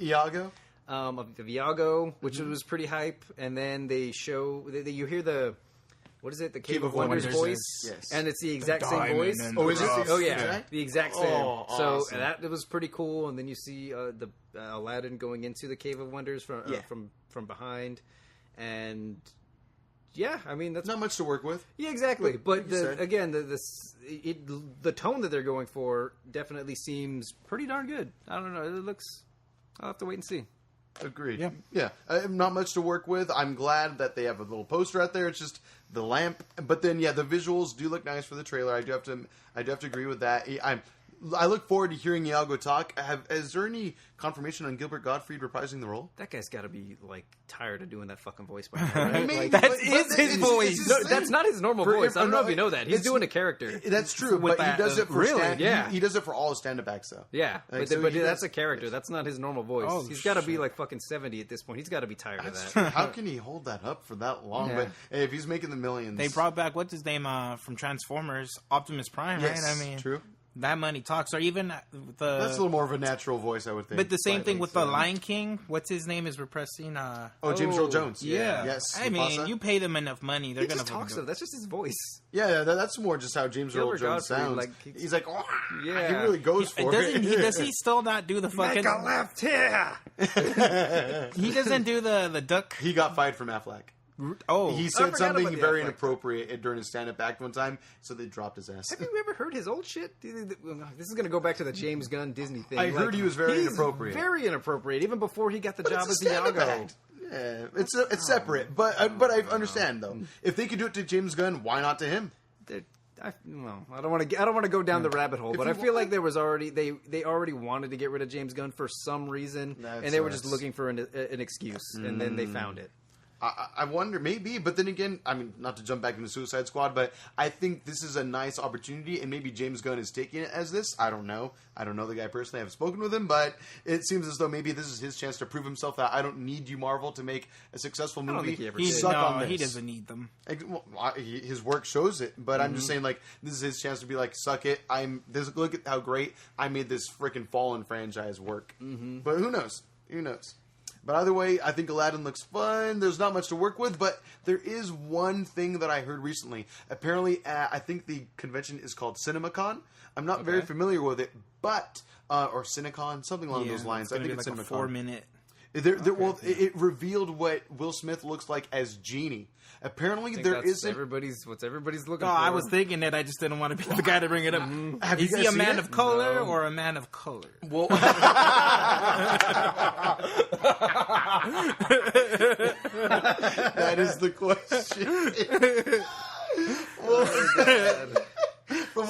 Iago. Of Iago, which was pretty hype, and then they show you hear the the Cave of Wonders voice, yes, and it's the exact same voice. Is it? Oh yeah, the exact same. Awesome. So that was pretty cool, and then you see the Aladdin going into the Cave of Wonders from behind, and yeah, I mean that's not much to work with. Yeah, exactly. But the tone that they're going for definitely seems pretty darn good. I don't know. It looks. I'll have to wait and see. Agreed. Yeah. Not much to work with. I'm glad that they have a little poster out there. It's just the lamp, but then the visuals do look nice for the trailer. I do have to agree with that. I look forward to hearing Iago talk. Is there any confirmation on Gilbert Gottfried reprising the role? That guy's got to be tired of doing that fucking voice by now, right? That is his voice. No, that's not his normal voice. I don't know if you know that. He's doing a character. That's true, but he does it for he does it for all his stand-up acts, though. Yeah, but that's a character. That's not his normal voice. He's got to be fucking 70 at this point. He's got to be tired of that. True. How can he hold that up for that long? But hey, if he's making the millions, they brought back what's his name from Transformers, Optimus Prime, right? I mean, true. that money talks. Or even that's a little more of a natural voice, I would think. But the same thing with the Lion King. What's his name is repressing? James Earl Jones. Yeah. Yes. I mean, you pay them enough money, they're going to talk. That's just his voice. Yeah, that's more just how James Earl Jones sounds. Like, he's like, oh, yeah, he really goes for it. Does he still not do the fucking? Make a left here. He doesn't do the duck. He got fired from Affleck. Oh, he said something very inappropriate during his stand-up act one time, so they dropped his ass. Have you ever heard his old shit? This is going to go back to the James Gunn Disney thing. I heard he was very inappropriate. Very inappropriate, even before he got the job as Iago. Yeah, it's separate, but I understand though. If they could do it to James Gunn, why not to him? I don't want to go down the rabbit hole, but I feel like there was already they already wanted to get rid of James Gunn for some reason, and they were just looking for an excuse, and then they found it. I wonder, maybe, but then again, I mean, not to jump back into Suicide Squad, but I think this is a nice opportunity, and maybe James Gunn is taking it as this. I don't know. I don't know the guy personally. I haven't spoken with him, but it seems as though maybe this is his chance to prove himself that I don't need you, Marvel, to make a successful movie. I don't think he ever did. He doesn't need them. Well, his work shows it, but I'm just saying, like, this is his chance to be like, suck it. Look at how great I made this freaking Fallen franchise work. Mm-hmm. But who knows? Who knows? But either way, I think Aladdin looks fun. There's not much to work with, but there is one thing that I heard recently. Apparently, I think the convention is called CinemaCon. I'm not very familiar with it, but or Cinecon, something along those lines. I think it's like CinemaCon. 4-minute. Well, it revealed what Will Smith looks like as Genie. Apparently, there isn't. What's everybody's looking for. Oh, I was thinking that. I just didn't want to be the guy to bring it up. Is he a man of color or a man of color? Well, that is the question.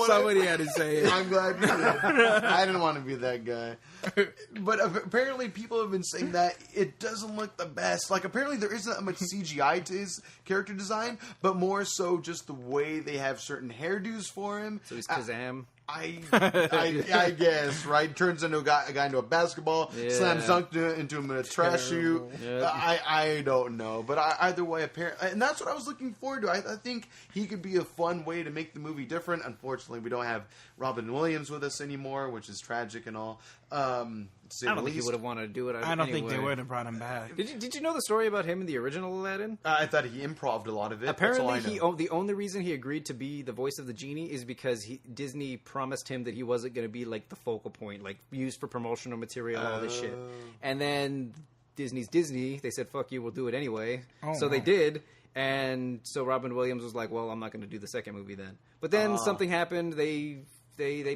Somebody had to say it. I'm glad you did. I didn't want to be that guy. But apparently people have been saying that it doesn't look the best. Like, apparently there isn't that much CGI to his character design, but more so just the way they have certain hairdos for him. So he's Kazam. I guess, right? Turns into a guy into a basketball, slams dunk into him in a trash shoot. Yep. I don't know. But either way, apparently, and that's what I was looking forward to. I think he could be a fun way to make the movie different. Unfortunately, we don't have Robin Williams with us anymore, which is tragic and all. I don't think he would have wanted to do it. I don't think they would have brought him back. Did you know the story about him in the original Aladdin? I thought he improv'd a lot of it. Apparently, the only reason he agreed to be the voice of the genie is because Disney promised him that he wasn't going to be like the focal point, like used for promotional material, all this shit. And then Disney's Disney. They said, "Fuck you, we'll do it anyway." They did. And so Robin Williams was like, "Well, I'm not going to do the second movie then." But then something happened. They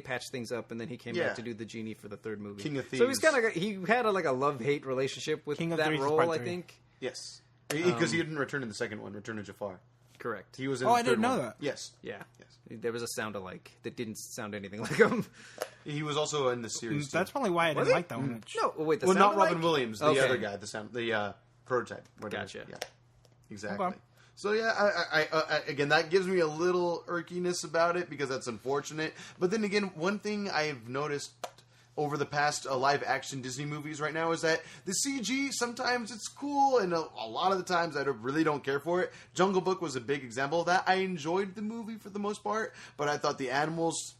patched things up, and then he came back to do the genie for the third movie. King of Thieves. So he's kind of he had a love-hate relationship with that role, I think. Yes, because he didn't return in the second one. Return of Jafar. Correct. He was in I the third didn't know one. that. Yes. Yeah. Yes. There was a sound-alike that didn't sound anything like him. He was also in the series. That's probably why I didn't like that one much. No, wait. Not Robin Williams. The other guy. The prototype. Gotcha. Yeah. Exactly. Okay. So yeah, I again, that gives me a little irkiness about it because that's unfortunate. But then again, one thing I've noticed over the past live action Disney movies right now is that the CG, sometimes it's cool, and a lot of the times I really don't care for it. Jungle Book was a big example of that. I enjoyed the movie for the most part, but I thought the animals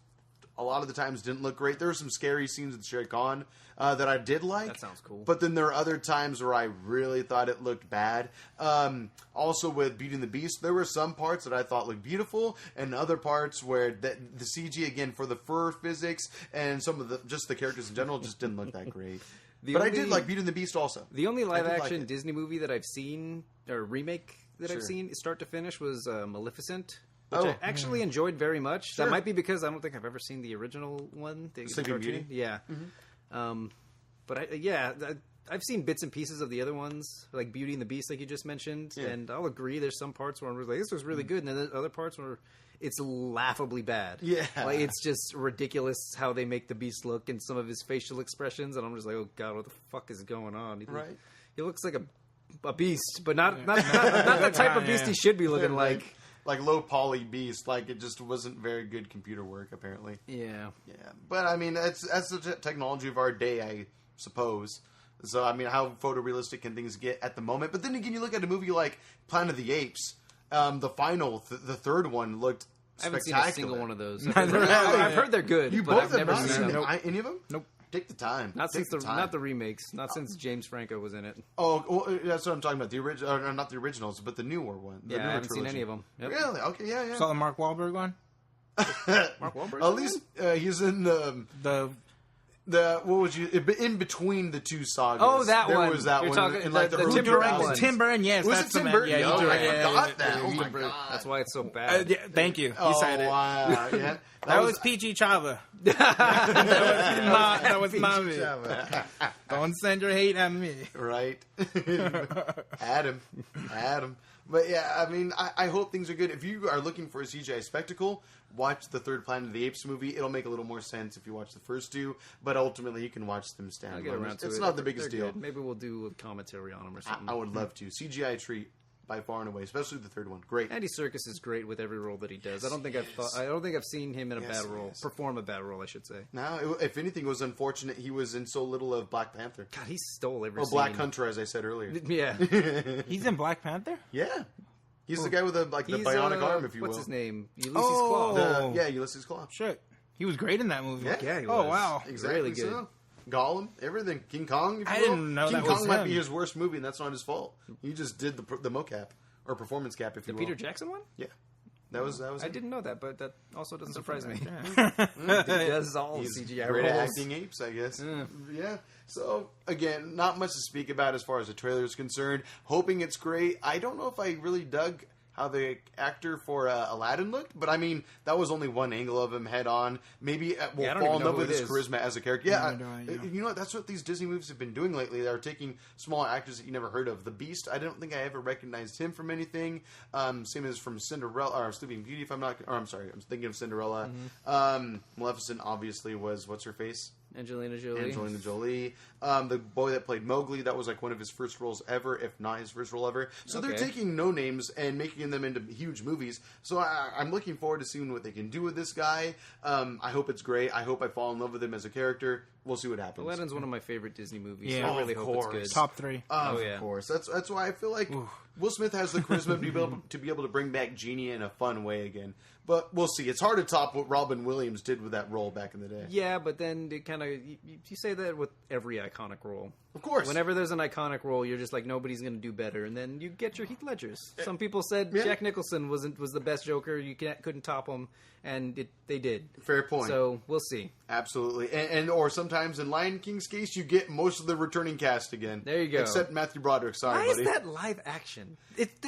a lot of the times didn't look great. There were some scary scenes with Shere Khan that I did like. That sounds cool. But then there are other times where I really thought it looked bad. Also with Beauty and the Beast, there were some parts that I thought looked beautiful, and other parts where the CG, again, for the fur physics and some of the characters in general just didn't look that great. I did like Beauty and the Beast also. The only live-action Disney movie that I've seen, or remake that I've seen, start to finish, was Maleficent. Which I actually enjoyed very much. Sure. That might be because I don't think I've ever seen the original one. The Sleeping Beauty? Yeah. Mm-hmm. I've seen bits and pieces of the other ones, like Beauty and the Beast, like you just mentioned. Yeah. And I'll agree, there's some parts where I'm like, this was really good. And then there's other parts where it's laughably bad. Yeah. Like, it's just ridiculous how they make the Beast look and some of his facial expressions. And I'm just like, oh, God, what the fuck is going on? He looks like a beast, but not the type of beast he should be looking like. Like low poly beast, like it just wasn't very good computer work, apparently. Yeah. But I mean, that's the technology of our day, I suppose. So I mean, how photorealistic can things get at the moment? But then again, you look at a movie like Planet of the Apes. The third one looked I haven't seen a single one of those. Really? I've heard they're good. You but both I've have never not seen seen them. any of them? Nope. Take the time. Not the remakes. Not since James Franco was in it. Oh, well, that's what I'm talking about. The original, not the originals, but the newer one. The newer I haven't trilogy. seen any of them. Yep. Really? Okay, yeah. Saw the Mark Wahlberg one. Mark Wahlberg. At least he's in the what was you in between the two sagas? Oh, that there one. was that You're one talking in like the the early Tim Burton 2000s. one. Tim Burton, yes. Was that's it the Tim man. Burton? Yeah, Oh, he I directed forgot that. Oh my Tim Burton. god. That's why it's so bad. Yeah, thank you. You said it. Wow. Yeah. That was PG Chava. that was my me. Don't send your hate at me. Right. Adam. But yeah, I mean, I hope things are good. If you are looking for a CGI spectacle, watch the third Planet of the Apes movie. It'll make a little more sense if you watch the first two, but ultimately you can watch them I'll standalone. get around to it. It's not the biggest They're deal. good. Maybe we'll do a commentary on them or something. I would love to. CGI treat by far and away, especially the third one. Great. Andy Serkis is great with every role that he does. I don't think I've seen him in a bad role. Perform a bad role, I should say. No, if anything, it was unfortunate he was in so little of Black Panther. God, he stole every Or scene. Black Hunter, as I said earlier. Yeah. He's in Black Panther? Yeah. He's the guy with the bionic arm, if you will. What's his name? Ulysses Claw. Ulysses Claw. Shit. He was great in that movie. Yeah, he Oh, was. wow. Exactly Really good. so. Gollum, everything. King Kong, if you I will. didn't know King that Kong was might him. be his worst movie, and that's not his fault. He just did the mocap, or performance cap, if you The will. Peter Jackson one? Yeah. That was I him. didn't know that, but that also doesn't surprise me. Yeah. He does all He's CGI great at roles. acting apes, I guess. Yeah. So, again, not much to speak about as far as the trailer is concerned. Hoping it's great. I don't know if I really dug how the actor for Aladdin looked, but I mean, that was only one angle of him head on. Maybe we'll fall in love with his charisma as a character. Yeah, you know what? That's what these Disney movies have been doing lately. They're taking smaller actors that you never heard of. The Beast, I don't think I ever recognized him from anything. Same as from Cinderella, or Sleeping Beauty, if I'm not... Or I'm sorry, I'm thinking of Cinderella. Maleficent, obviously, was... What's her face? Angelina Jolie. The boy that played Mowgli, that was like one of his first roles ever, if not his first role ever. So they're taking no names and making them into huge movies. So I'm looking forward to seeing what they can do with this guy. I hope it's great. I hope I fall in love with him as a character. We'll see what happens. Aladdin's one of my favorite Disney movies. Yeah. So I really hope it's good. Top 3. Of course. That's why I feel like Will Smith has the charisma to be able to bring back Genie in a fun way again. But we'll see. It's hard to top what Robin Williams did with that role back in the day. Yeah, but then it kind of you say that with every iconic role. Of course. Whenever there's an iconic role, you're just like nobody's going to do better, and then you get your Heath Ledgers. Some people said Jack Nicholson was the best Joker. You couldn't top him, and they did. Fair point. So we'll see. Absolutely, and or sometimes in Lion King's case, you get most of the returning cast again. There you go. Except Matthew Broderick. Sorry, Why buddy. is that live action? It's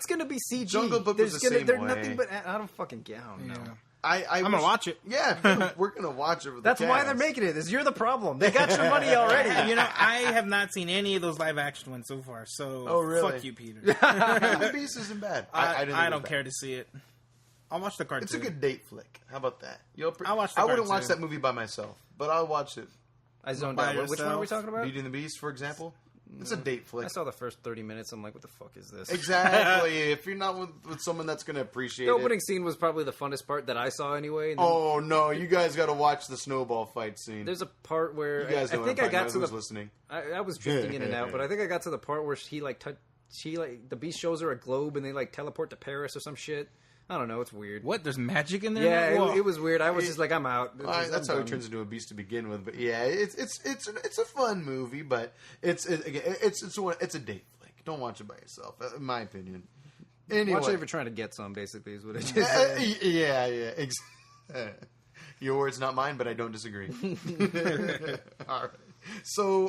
going to be CG. Jungle Book was the same They're way. nothing but I don't fucking know. I'm going to watch it. Yeah, we're going to watch it with That's the why cast. they're making it. You're the problem. They got your money already. You know, I have not seen any of those live action ones so far. So really? fuck you, Peter. The Beast isn't bad. I don't care to see it. I'll watch the cartoon. It's a good date flick. How about that? I'll watch the I wouldn't cartoon. watch that movie by myself, but I'll watch it. I zoned By out. Which one are we yourself. talking about? Beauty and the Beast, for example. It's a date flick. I saw the first 30 minutes. I'm like, what the fuck is this? Exactly. If you're not with someone that's going to appreciate The it. opening scene was probably the funnest part that I saw anyway. And then Oh no! You guys got to watch the snowball fight scene. there's a part where You guys know I think what I I'm got talking to about. the. Who's listening? I was drifting in and out, but I think I got to the part where the Beast shows her a globe and they like teleport to Paris or some shit. I don't know. It's weird. What? There's magic in there? Yeah, Whoa. it was weird. I was just like, I'm out. That's how he turns into a beast to begin with. But yeah, it's a fun movie, but it's a date flick. Don't watch it by yourself, in my opinion. Anyway, Watch it if you're trying to get some. Basically, is what it is. yeah. Your words, not mine, but I don't disagree. All right. So,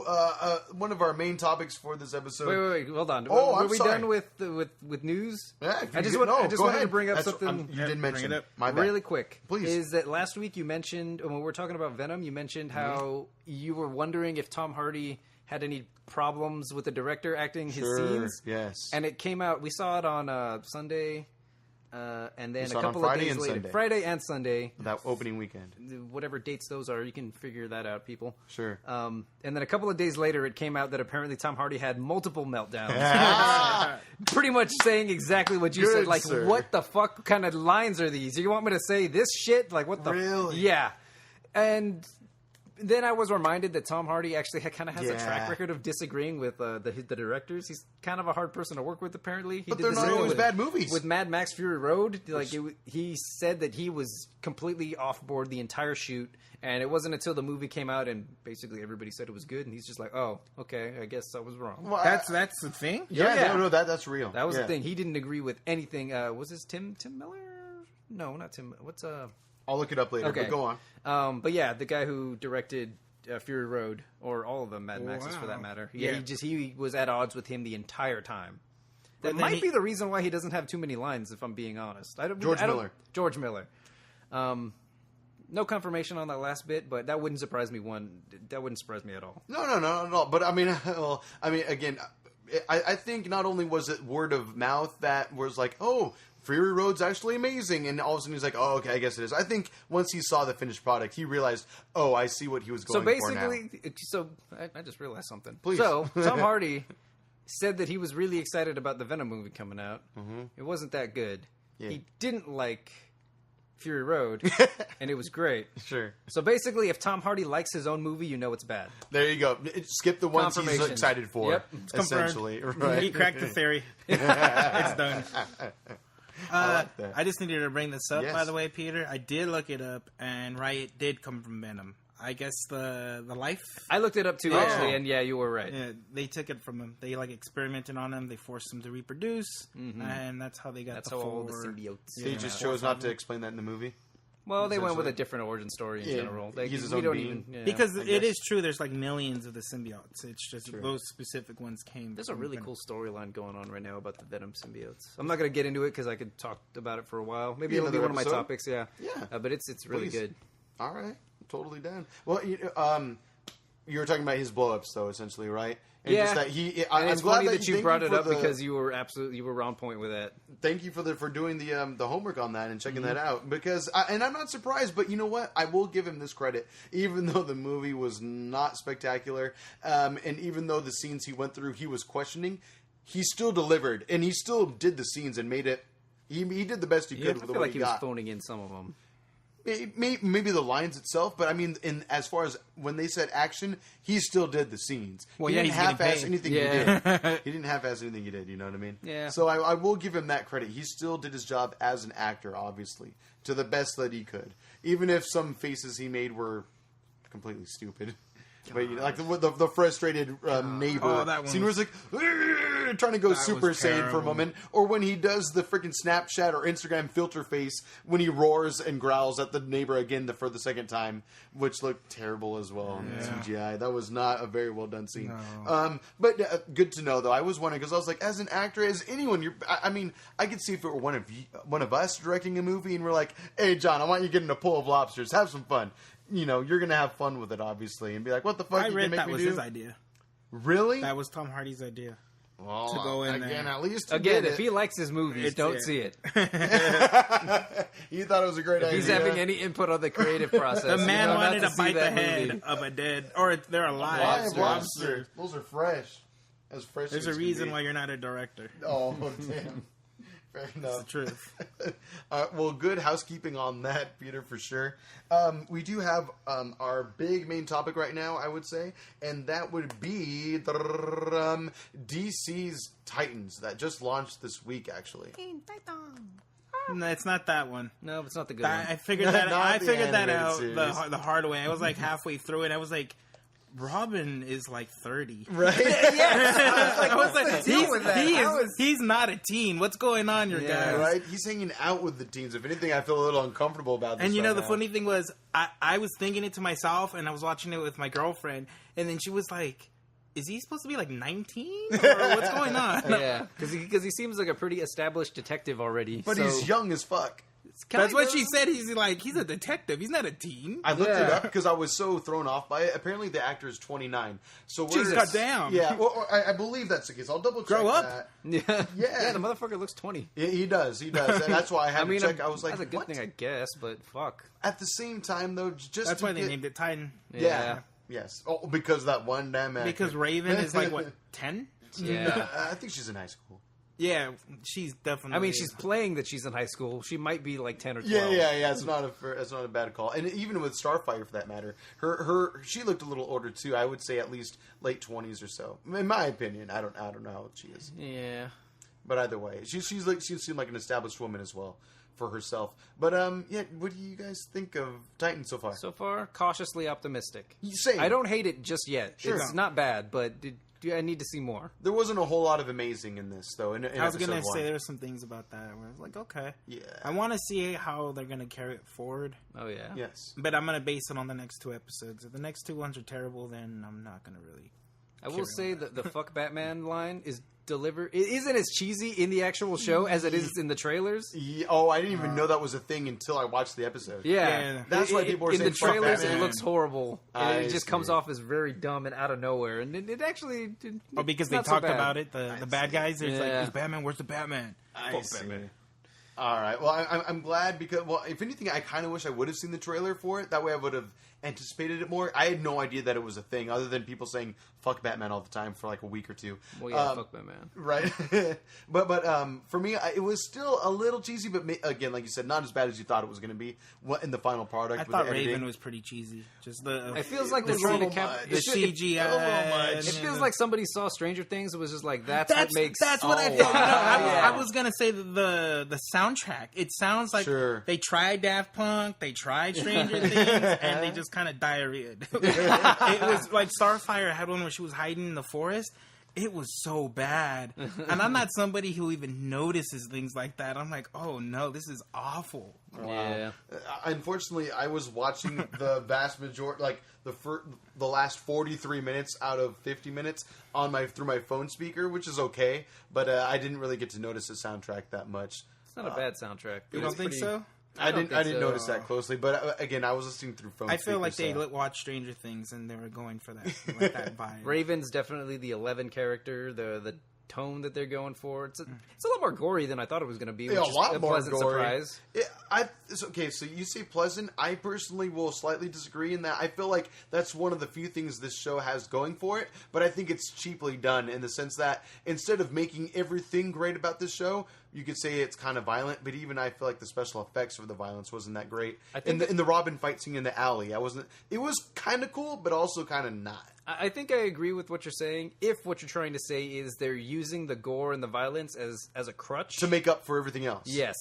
one of our main topics for this episode. Wait, hold on. Oh, Were I'm we sorry. done with news? Yeah, I just wanted to bring up That's, something you didn't mention bring it up. My bad. really quick. Please. Is that last week you mentioned when we were talking about Venom? You mentioned how you were wondering if Tom Hardy had any problems with the director acting his scenes. Yes. And it came out. We saw it on Sunday. And then a saw it on couple Friday of days and later, Sunday. Friday and Sunday, That opening weekend. whatever dates those are, you can figure that out, people. Sure. And then a couple of days later, it came out that apparently Tom Hardy had multiple meltdowns. Pretty much saying exactly what you Good, said. Like, sir. what the fuck kind of lines are these? You want me to say this shit? Like, what the? Really? Yeah. And then I was reminded that Tom Hardy actually kind of has a track record of disagreeing with the directors. He's kind of a hard person to work with, apparently. But they're not always bad movies. With Mad Max Fury Road, he said that he was completely off board the entire shoot, and it wasn't until the movie came out and basically everybody said it was good, and he's just like, oh, okay, I guess I was wrong. Well, that's the thing? Yeah. No, that's real. That was the thing. He didn't agree with anything. Was this Tim Miller? No, not Tim. What's I'll look it up later, but go on. But yeah, the guy who directed Fury Road, or all of them, Mad Maxes for that matter. He was at odds with him the entire time. That might be the reason why he doesn't have too many lines, if I'm being honest. George Miller. No confirmation on that last bit, but that wouldn't surprise me. That wouldn't surprise me at all. No. But I mean, again, I think not only was it word of mouth that was like, oh, Fury Road's actually amazing, and all of a sudden he's like, oh, okay, I guess it is. I think once he saw the finished product, he realized, oh, I see what he was going for now. So I just realized something. Please. So Tom Hardy said that he was really excited about the Venom movie coming out. Mm-hmm. It wasn't that good. Yeah. He didn't like Fury Road, and it was great. Sure. So basically, if Tom Hardy likes his own movie, you know it's bad. There you go. Skip the ones he's excited for. Yep. It's essentially. Right. He cracked the theory. It's done. I just needed to bring this up, by the way, Peter. I did look it up, and Riot did come from Venom. I guess the life. I looked it up too, actually, and you were right. Yeah, they took it from him. They experimented on him. They forced him to reproduce, and that's how they got. That's how all the symbiotes. They just chose not to explain that in the movie. Well, they went with a different origin story in general. He's his own being. Because it is true, there's millions of the symbiotes. It's just those specific ones came. There's a really cool storyline going on right now about the Venom symbiotes. I'm not going to get into it because I could talk about it for a while. Maybe it'll be one of my topics. Yeah. But it's really good. All right, totally down. Well, you were talking about his blow-ups, though, essentially, right? And yeah, just that it's funny that you brought it up because you were on point with that. Thank you for doing the homework on that and checking that out, because and I'm not surprised, but you know what? I will give him this credit, even though the movie was not spectacular, and even though the scenes he went through he was questioning, he still delivered, and he still did the scenes and made it. He did the best he could with the way he got. I feel like he was phoning in some of them. Maybe the lines itself, but I mean, as far as when they said action, he still did the scenes. Well, he didn't half-ass anything he did. He didn't half-ass anything he did, you know what I mean? Yeah. So I will give him that credit. He still did his job as an actor, obviously, to the best that he could. Even if some faces he made were completely stupid. But like the frustrated neighbor scene where he's like trying to go Super Saiyan for a moment, or when he does the freaking Snapchat or Instagram filter face when he roars and growls at the neighbor again for the second time, which looked terrible as well in CGI. That was not a very well done scene. No. But good to know though. I was wondering because I was like, as an actor, as anyone, I mean, I could see if it were one of us directing a movie and we're like, hey John, I want you to get in a pool of lobsters, have some fun. You know, you're going to have fun with it, obviously, and be like, what the fuck I read that was his idea. Really? That was Tom Hardy's idea. Well, to go in again, there. At least if he likes his movies, don't see it. You thought it was a great idea. If he's having any input on the creative process. The man wanted to bite the head of a dead, or they're alive. Lobster. Those are fresh. As fresh There's as a reason why you're not a director. Oh, damn. Fair enough. That's the truth. Well, good housekeeping on that, Peter, for sure. We do have our big main topic right now, I would say, and that would be DC's Titans that just launched this week, actually. No, it's not that one. No, it's not the good one. I figured that. I figured that out the hard way. I was like halfway through it. I was like, Robin is like 30. Right? I was like, he's not a teen. What's going on, your guys? Right? He's hanging out with the teens. If anything, I feel a little uncomfortable about this. And you know, the funny thing was, I was thinking it to myself, and I was watching it with my girlfriend, and then she was like, is he supposed to be like 19? Or what's going on? Yeah, because he seems like a pretty established detective already. But he's young as fuck. That's what she said. He's a detective. He's not a teen. I looked it up because I was so thrown off by it. Apparently, the actor is 29. So Jesus, cut down. Yeah, well, I believe that's the case. I'll double check. Grow up. That. Yeah, the motherfucker looks 20. He does, and that's why I had to check. I was like, that's a good thing, I guess, but fuck. At the same time, though, that's why they named it Titan. Yeah. Yes. Oh, because that one damn actor. Because Raven is like what, 10? Yeah. I think she's in high school. Yeah, she's definitely. I mean, she's playing that she's in high school. She might be like 10 or 12. Yeah. It's not a bad call. And even with Starfire, for that matter, she looked a little older too. I would say at least late 20s or so. In my opinion, I don't know how old she is. Yeah. But either way, she seemed like an established woman as well for herself. But what do you guys think of Titans so far? So far, cautiously optimistic. Same. I don't hate it just yet. Sure. It's not bad, but I need to see more. There wasn't a whole lot of amazing in this, though. I was going to say there were some things about that where I was like, okay. Yeah. I want to see how they're going to carry it forward. Oh, yeah. Yes. But I'm going to base it on the next 2 episodes. If the next 2 ones are terrible, then I'm not going to really... I will say that the fuck Batman line is delivered. It isn't as cheesy in the actual show as it is in the trailers. Yeah, I didn't even know that was a thing until I watched the episode. Yeah. That's why people were saying in the trailers fuck it looks horrible. And it just see. comes off as very dumb and out of nowhere. And it actually... because they talked about it, the bad guys. There's like, who's Batman? Where's the Batman? Fuck Batman. All right. Well, I'm glad because, if anything, I kind of wish I would have seen the trailer for it. That way I would have anticipated it more. I had no idea that it was a thing other than people saying fuck Batman all the time for like a week or two. Well, yeah, fuck Batman. Right. but for me, it was still a little cheesy, but again, like you said, not as bad as you thought it was going to be in the final product. I thought Raven was pretty cheesy. Just it feels like they're trying to the CGI. It feels like somebody saw Stranger Things and was just like, that's what makes... That's what I thought. I was going to say the soundtrack. It sounds like they tried Daft Punk, they tried Stranger Things, and they just kind of diarrheaed. It was like Starfire had one where she was hiding in the forest. It was so bad. And I'm not somebody who even notices things like that. I'm like, oh no, this is awful. Yeah. Unfortunately, I was watching the vast majority, like the last 43 minutes out of 50 minutes through my phone speaker, which is okay, but I didn't really get to notice the soundtrack that much. It's not a bad soundtrack. You don't think so? I didn't notice that closely, but again, I was listening through phone. I feel like they watched Stranger Things and they were going for that vibe. Raven's definitely the 11 character. The tone that they're going for. It's a lot more gory than I thought it was going to be. Which is a pleasant surprise. It's okay. So you say pleasant. I personally will slightly disagree in that. I feel like that's one of the few things this show has going for it, but I think it's cheaply done in the sense that instead of making everything great about this show, you could say it's kind of violent, but even I feel like the special effects for the violence wasn't that great. In the Robin fight scene in the alley, it was kind of cool, but also kind of not. I think I agree with what you're saying. If what you're trying to say is they're using the gore and the violence as a crutch to make up for everything else. Yes.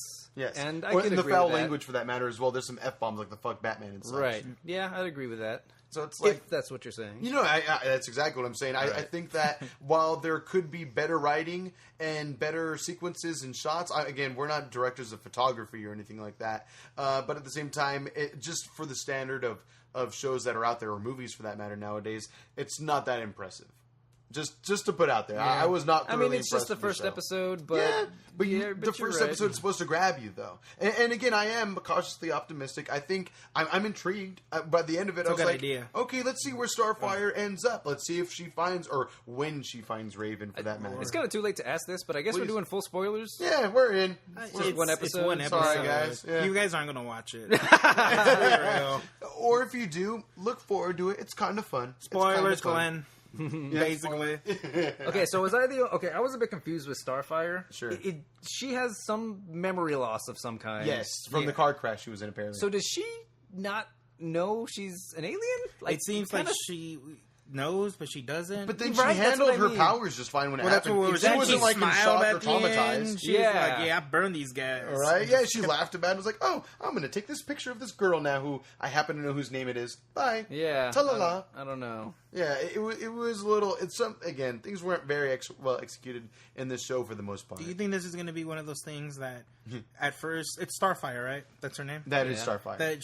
And I can the agree foul with that. language for that matter as well. There's some F-bombs like the fuck Batman and such. Right. Yeah, I'd agree with that. So it's like... If that's what you're saying. You know, that's exactly what I'm saying. I think that while there could be better writing and better sequences and shots, again, we're not directors of photography or anything like that, but at the same time, just for the standard of shows that are out there, or movies for that matter nowadays, it's not that impressive. Just to put out there, I was not. I mean, it's just the first episode, but the first episode is supposed to grab you, though. And again, I am cautiously optimistic. I think I'm intrigued. By the end of it, I was like, okay, let's see where Starfire ends up. Let's see if she finds, or when she finds Raven, for that matter. It's kind of too late to ask this, but I guess we're doing full spoilers. Yeah, we're in. It's one episode. It's one episode. Sorry, guys. Yeah. You guys aren't going to watch it. Or if you do, look forward to it. It's kind of fun. Spoilers, Glenn. Basically. Okay, so I was a bit confused with Starfire. Sure. She has some memory loss of some kind. Yes, from the car crash she was in, apparently. So does she not know she's an alien? It seems like she knows, but she doesn't. But then she handled her powers just fine when it happened. She wasn't like in shock or traumatized. She was like, I burned these guys. All right, yeah, she laughed about it and was like, oh, I'm going to take this picture of this girl now who I happen to know whose name it is. Bye. Yeah. Ta-la-la. I don't know. Yeah, it was a little... Again, things weren't very well executed in this show for the most part. Do you think this is going to be one of those things that, at first... It's Starfire, right? That's her name? That is Starfire. That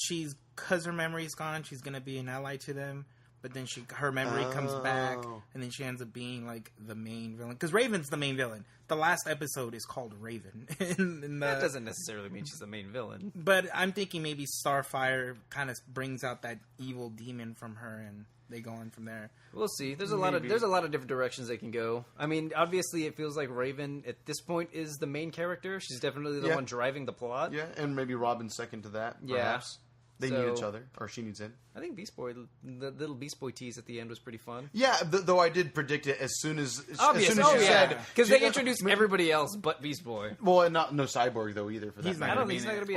because her memory's gone, she's going to be an ally to them. But then her memory comes back, and then she ends up being like the main villain. Because Raven's the main villain. The last episode is called Raven. That doesn't necessarily mean she's the main villain. But I'm thinking maybe Starfire kind of brings out that evil demon from her, and they go on from there. We'll see. There's a lot of different directions they can go. I mean, obviously, it feels like Raven at this point is the main character. She's definitely the one driving the plot. Yeah, and maybe Robin's second to that. Perhaps. They need each other, or she needs him. I think Beast Boy, the little Beast Boy tease at the end was pretty fun. Yeah, though I did predict it as soon as you said, because they introduced everybody else but Beast Boy. Well, and no Cyborg though either. For that, he's not going to be.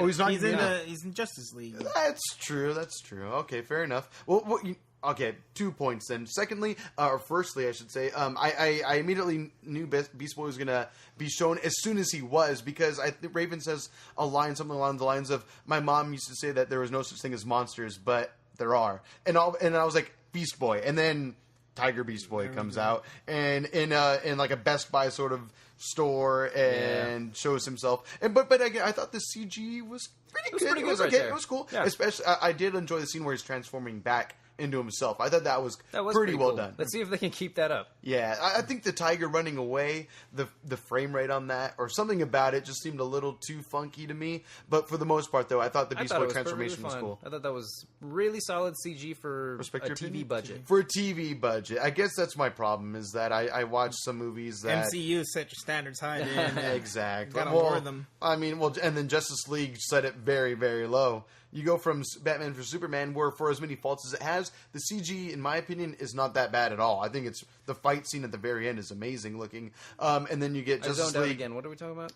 He's in Justice League. That's true. Okay, fair enough. Well, okay, 2 points then. Secondly, or firstly, I should say, I immediately knew Beast Boy was going to be shown as soon as he was, because I think Raven says a line, something along the lines of, "My mom used to say that there was no such thing as monsters, but there are." And I was like, Beast Boy. And then Tiger Beast Boy comes out and in like a Best Buy sort of store and shows himself. And but again, I thought the CG was pretty good. It was okay. It was cool. Yeah. Especially, I did enjoy the scene where he's transforming back into himself. I thought that was pretty well done. Let's see if they can keep that up. Yeah, I think the tiger running away, the frame rate on that, or something about it just seemed a little too funky to me. But for the most part, though, I thought the Beast Boy transformation was cool. I thought that was really solid CG for a TV budget. For a TV budget. I guess that's my problem, is that I watch some movies that... MCU set your standards high, man. Exactly. Gotta lower them. I mean, and then Justice League set it very, very low. You go from Batman vs Superman, where for as many faults as it has, the CG, in my opinion, is not that bad at all. I think it's the fight scene at the very end is amazing looking. And then you get Justice League again. What are we talking about?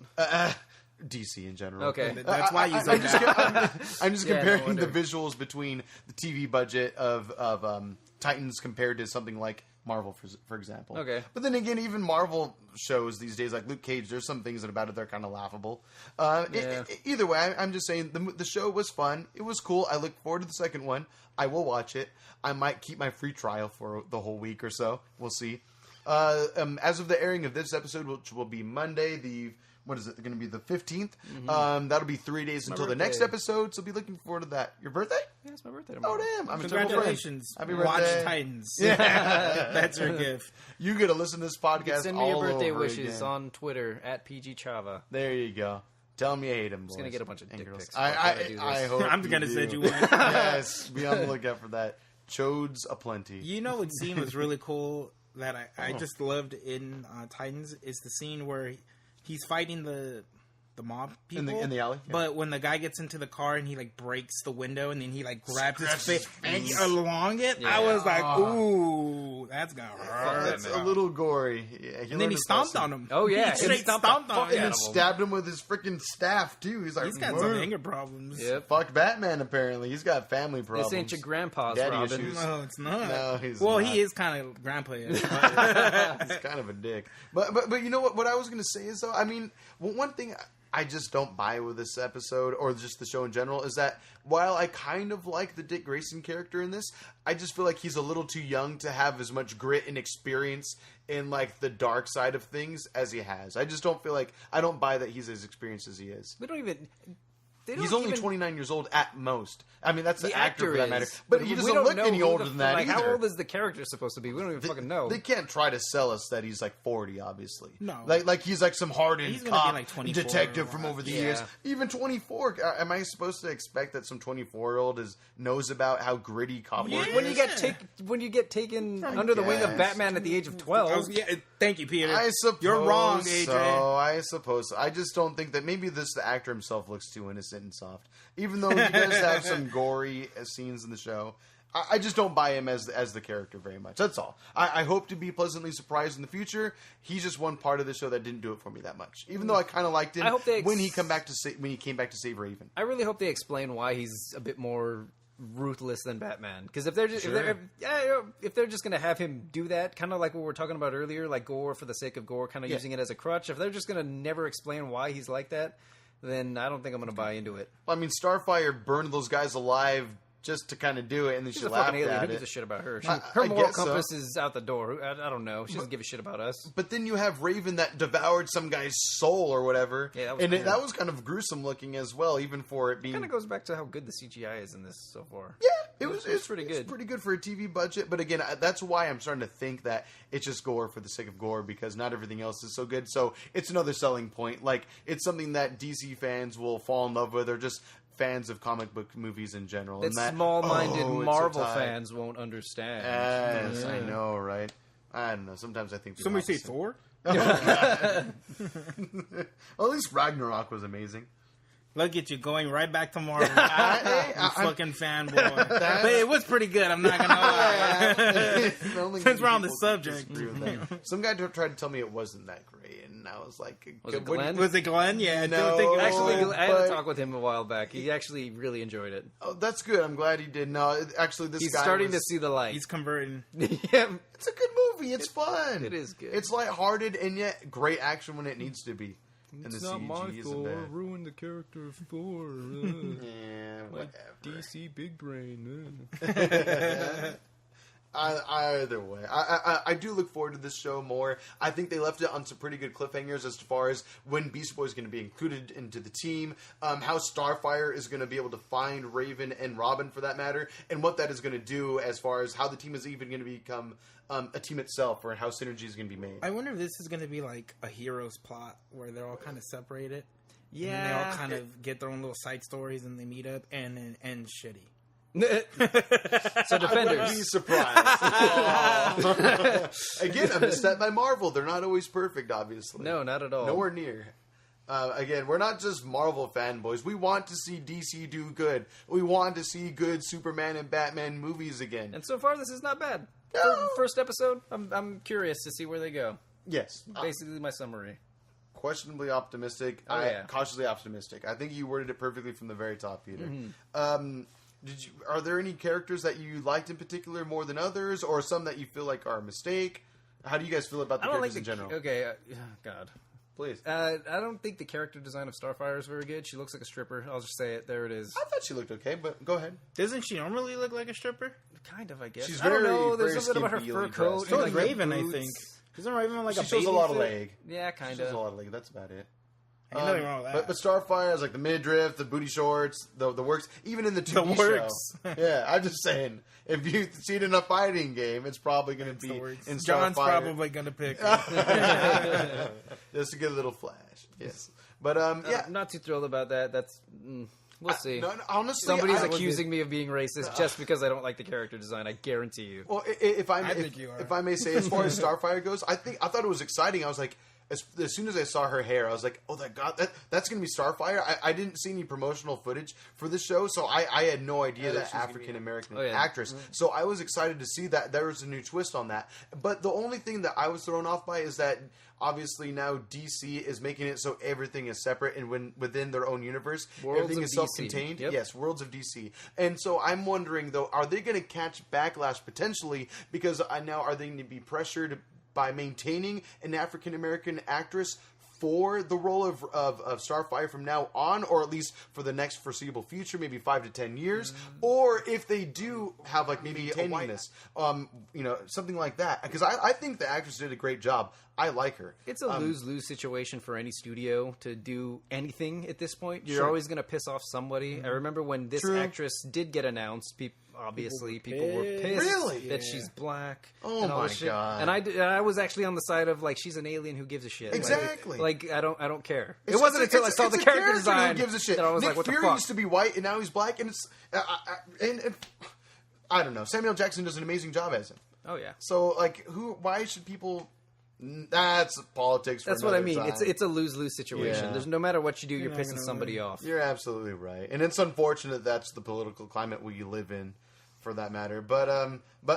DC in general. Okay, that's why you zoned out. I'm just comparing the visuals between the TV budget of Titans compared to something like Marvel, for example. Okay. But then again, even Marvel shows these days, like Luke Cage, there's some things about it that are kind of laughable. Either way, I'm just saying, the show was fun. It was cool. I look forward to the second one. I will watch it. I might keep my free trial for the whole week or so. We'll see. As of the airing of this episode, which will be Monday, what is it going to be, the 15th? Mm-hmm. That'll be 3 days until the next episode, so be looking forward to that. Your birthday? Yeah, it's my birthday tomorrow. Oh, damn. Congratulations. Happy birthday. Watch Titans. Yeah. That's your gift. You get to listen to this podcast send me your birthday wishes on Twitter, @PGChava. There you go. Tell me you hate him, boys. I'm going to get a bunch of dick pics. I hope I'm going to send you one. Yes, be on the lookout for that. Chodes aplenty. You know what scene was really cool that I just loved in Titans is the scene where he's fighting the mob people in the alley. Yeah. But when the guy gets into the car and he like breaks the window and then he like grabs his face along it, I was like, "Ooh, that's gonna hurt." That's a little gory. Yeah, and then he stomped on him. Oh yeah, he stomped on him, and then stabbed him with his freaking staff too. He's like, he's got some anger problems. Yep. Fuck Batman. Apparently, he's got family problems. This ain't your grandpa's Daddy Robin. Issues. No, it's not. No, he's not. He is kind of grandpa. He's kind of a dick. But you know what? What I was going to say is though, I mean, one thing I just don't buy with this episode, or just the show in general, is that while I kind of like the Dick Grayson character in this, I just feel like he's a little too young to have as much grit and experience in like the dark side of things as he has. I just don't feel like, I don't buy that he's as experienced as he is. He's only 29 years old at most. I mean, that's the actor for that matter. But he doesn't look any older than that either. How old is the character supposed to be? We don't even fucking know. They can't try to sell us that he's like 40, obviously. No. Like he's like some hardened cop, like detective from over the years. Even 24. Am I supposed to expect that some 24-year-old knows about how gritty cop work is? When you get taken under the wing of Batman at the age of 12. Thank you, Peter. I suppose you're wrong, AJ. So, I suppose so. I just don't think that maybe the actor himself looks too innocent and soft. Even though he does have some gory scenes in the show, I just don't buy him as the character very much. That's all. I hope to be pleasantly surprised in the future. He's just one part of the show that didn't do it for me that much. Even though I kind of liked him when he came back to save Raven. I really hope they explain why he's a bit more ruthless than Batman. Because if they're just going to have him do that, kind of like what we were talking about earlier, like gore for the sake of gore, kind of using it as a crutch. If they're just going to never explain why he's like that, then I don't think I'm going to buy into it. Well, I mean, Starfire burned those guys alive just to kind of do it, and then she laughed at it. Who gives a shit about her? Her moral compass is out the door. I don't know. She doesn't give a shit about us. But then you have Raven that devoured some guy's soul or whatever. Yeah, that was kind of gruesome looking as well, even for it being... It kind of goes back to how good the CGI is in this so far. Yeah, it's pretty good. It's pretty good for a TV budget, but again, that's why I'm starting to think that it's just gore for the sake of gore, because not everything else is so good. So it's another selling point. Like, it's something that DC fans will fall in love with, or just fans of comic book movies in general. That small-minded Marvel fans won't understand. Yes, I know, right? I don't know. Sometimes I think... Somebody say Thor? Well, at least Ragnarok was amazing. Look at you going right back to Marvel. You fucking fanboy. But it was pretty good, I'm not going to lie. Since we're on the subject. Some guy tried to tell me it wasn't that great, and I was like... Was it Glenn? Was it Glenn? Yeah. No. Actually, I had a talk with him a while back. He actually really enjoyed it. Oh, that's good. I'm glad he did. No, actually, He's starting to see the light. He's converting. Yeah. It's a good movie. It's fun. It is good. It's lighthearted and yet great action when it needs to be. And It's the not CG my isn't fault. bad. Ruined the character of Thor. Yeah, Like whatever. DC Big Brain. Either way, I do look forward to this show more. I think they left it on some pretty good cliffhangers as far as when Beast Boy is going to be included into the team, how Starfire is going to be able to find Raven and Robin for that matter, and what that is going to do as far as how the team is even going to become a team itself, or how synergy is going to be made. I wonder if this is going to be like a hero's plot where they're all kind of separated. Yeah. And they all kind of get their own little side stories and they meet up and then end shitty. So Defenders. I wouldn't be surprised. Again, I'm misstep by Marvel. They're not always perfect, obviously. No, not at all. Nowhere near. Again, we're not just Marvel fanboys. We want to see DC do good. We want to see good Superman and Batman movies again. And so far, this is not bad. No. First episode, I'm curious to see where they go. Yes. Basically, my summary. Questionably optimistic. Yeah. Cautiously optimistic. I think you worded it perfectly from the very top, Peter. Mm-hmm. Are there any characters that you liked in particular more than others, or some that you feel like are a mistake? How do you guys feel about the characters in general? Okay, God. Please. I don't think the character design of Starfire is very good. She looks like a stripper. I'll just say it. There it is. I thought she looked okay, but go ahead. Doesn't she normally look like a stripper? Kind of, I guess. She's I don't very, know. There's very something about her skimpily fur dressed. coat. So and, is like, Raven, her I boots. think. Isn't Raven like She a shows baby a lot of suit? leg. Yeah, She kind shows a of. lot of leg. That's about it. Ain't nothing wrong with that. But Starfire has like the midriff, the booty shorts, the works. Even in the TV works. show. Yeah, I'm just saying. If you see it in a fighting game, it's probably going to be in Starfire. John's probably going to pick her. Just to get a little flash. Yes. But, yeah. I'm not too thrilled about that. That's... we'll see. No, honestly, Somebody's accusing me of being racist just because I don't like the character design. I guarantee you. Well, if I may say, as far as Starfire goes, I thought it was exciting. I was like, as soon as I saw her hair, I was like, oh, that's going to be Starfire. I didn't see any promotional footage for this show, so I had no idea that African-American actress. Mm-hmm. So I was excited to see that there was a new twist on that. But the only thing that I was thrown off by is that obviously now DC is making it so everything is separate and within their own universe. Everything is self-contained. Yep. Yes, Worlds of DC. And so I'm wondering, though, are they going to catch backlash potentially? Because now are they going to be pressured by maintaining an African-American actress for the role of Starfire from now on, or at least for the next foreseeable future, maybe 5 to 10 years, or if they do have like maybe maintaining this, something like that. Because I think the actress did a great job. I like her. It's a lose-lose situation for any studio to do anything at this point. You're always going to piss off somebody. Mm-hmm. I remember when this actress did get announced, people were pissed that she's black. Oh my god! And I was actually on the side of like she's an alien who gives a shit. Exactly. Like I don't care. It wasn't until I saw the character design who gives a shit. that I was Nick like, what Fury the fuck? used to be white and now he's black, and it's and I don't know. Samuel Jackson does an amazing job as him. Oh yeah. So like, why should people? That's politics. That's what I mean. It's a lose-lose situation. Yeah. There's no matter what you do, you're pissing somebody off. You're absolutely right, and it's unfortunate that's the political climate we live in, for that matter. But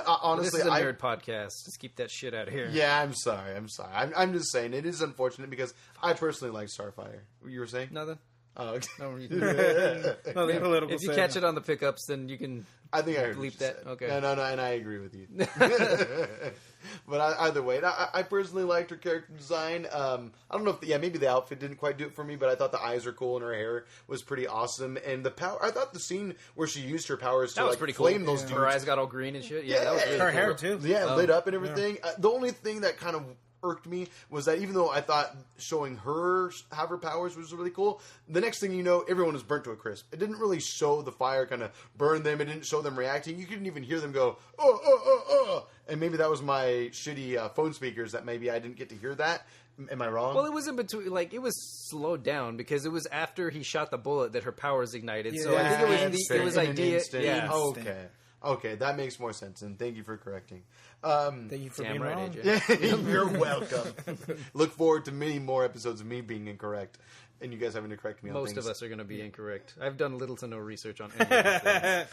honestly, this is a nerd podcast. Just keep that shit out of here. Yeah, I'm sorry. I'm just saying it is unfortunate because I personally like Starfire. You were saying Nothing. Oh, okay. No, Nothing political. If you catch it on the pickups, then you can. I think I heard bleep that. Okay. No, and I agree with you. But either way, I personally liked her character design. I don't know if maybe the outfit didn't quite do it for me, but I thought the eyes were cool and her hair was pretty awesome. And the power, I thought the scene where she used her powers to pretty flame cool. Those dudes. Her eyes got all green and shit. Yeah, that was really her cool. hair too. Yeah, lit up and everything. Yeah. The only thing that kind of irked me was that even though I thought showing her have her powers was really cool, the next thing you know, everyone was burnt to a crisp. It didn't really show the fire kind of burn them. It didn't show them reacting. You couldn't even hear them go, oh. And maybe that was my shitty phone speakers that maybe I didn't get to hear that. Am I wrong? Well, it was in between. Like, it was slowed down because it was after he shot the bullet that her powers ignited. So I think it was idea. Yeah. Okay. Okay, that makes more sense, and thank you for correcting. Thank you for being wrong. AJ. You're welcome. Look forward to many more episodes of me being incorrect, and you guys having to correct me on Most things. of us are going to be incorrect. I've done little to no research on any of these things.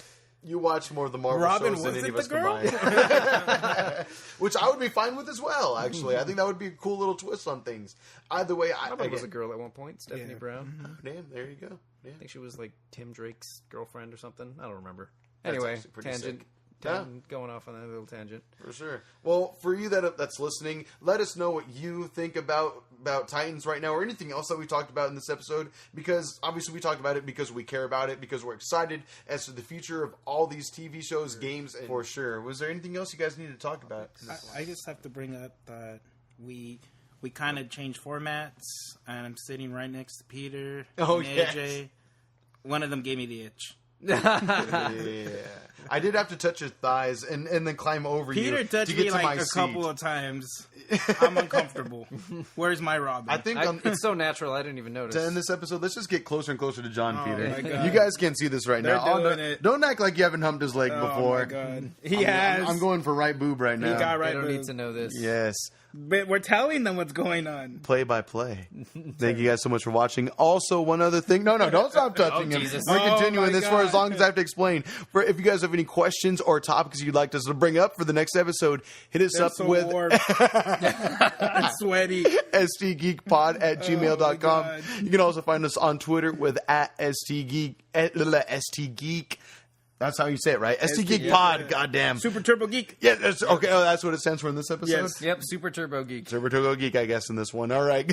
You watch more of the Marvel Robin, shows than was any it of us the girl? combined. Which I would be fine with as well, actually. I think that would be a cool little twist on things. Either way, Robin was a girl at one point, Stephanie Brown. Oh, damn, there you go. Yeah. I think she was like Tim Drake's girlfriend or something. I don't remember. That's Anyway, actually pretty tangent. sick. Going off on that little tangent. For sure. Well, for you that's listening, let us know what you think about Titans right now or anything else that we talked about in this episode, because obviously we talked about it because we care about it, because we're excited as to the future of all these TV shows, games, and for sure. Was there anything else you guys need to talk about? I just have to bring up that we kind of changed formats, and I'm sitting right next to Peter and AJ. One of them gave me the itch. Yeah. I did have to touch your thighs and then climb over Peter you touched to get me to my like a seat. couple of times. I'm uncomfortable. Where's my Robin? I think It's so natural, I didn't even notice. to end this episode, let's just get closer and closer to John, Peter. my God. You guys can't see this right They're now. doing it. Don't act like you haven't humped his leg before. Oh my God. He has. I'm going for right boob right now. He got I right don't boob. need to know this. Yes. But we're telling them what's going on. Play by play. Thank you guys so much for watching. Also, one other thing. No, don't stop touching him. Jesus. We're Oh, continuing my this for as God. long as I have to explain. For if you guys have any questions or topics you'd like us to bring up for the next episode, hit us They're up so with warm. I'm sweaty. STGeekPod at gmail.com. God. You can also find us on Twitter with at STGeek. That's how you say it, right? STGeekPod, goddamn. Super Turbo Geek. Yeah, that's, okay. Oh, that's what it stands for in this episode? Yes. Yep, Super Turbo Geek. Turbo Turbo Geek, I guess, in this one. All right.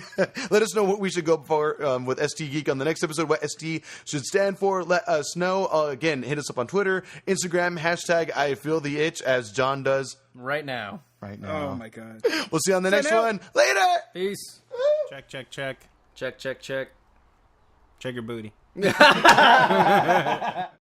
Let us know what we should go for with ST Geek on the next episode, what ST should stand for. Let us know. Again, hit us up on Twitter, Instagram, hashtag I feel the itch, as John does Right now. right now. Oh my God. We'll see you on the next out. one. Later! Peace. Check. Check. Check your booty.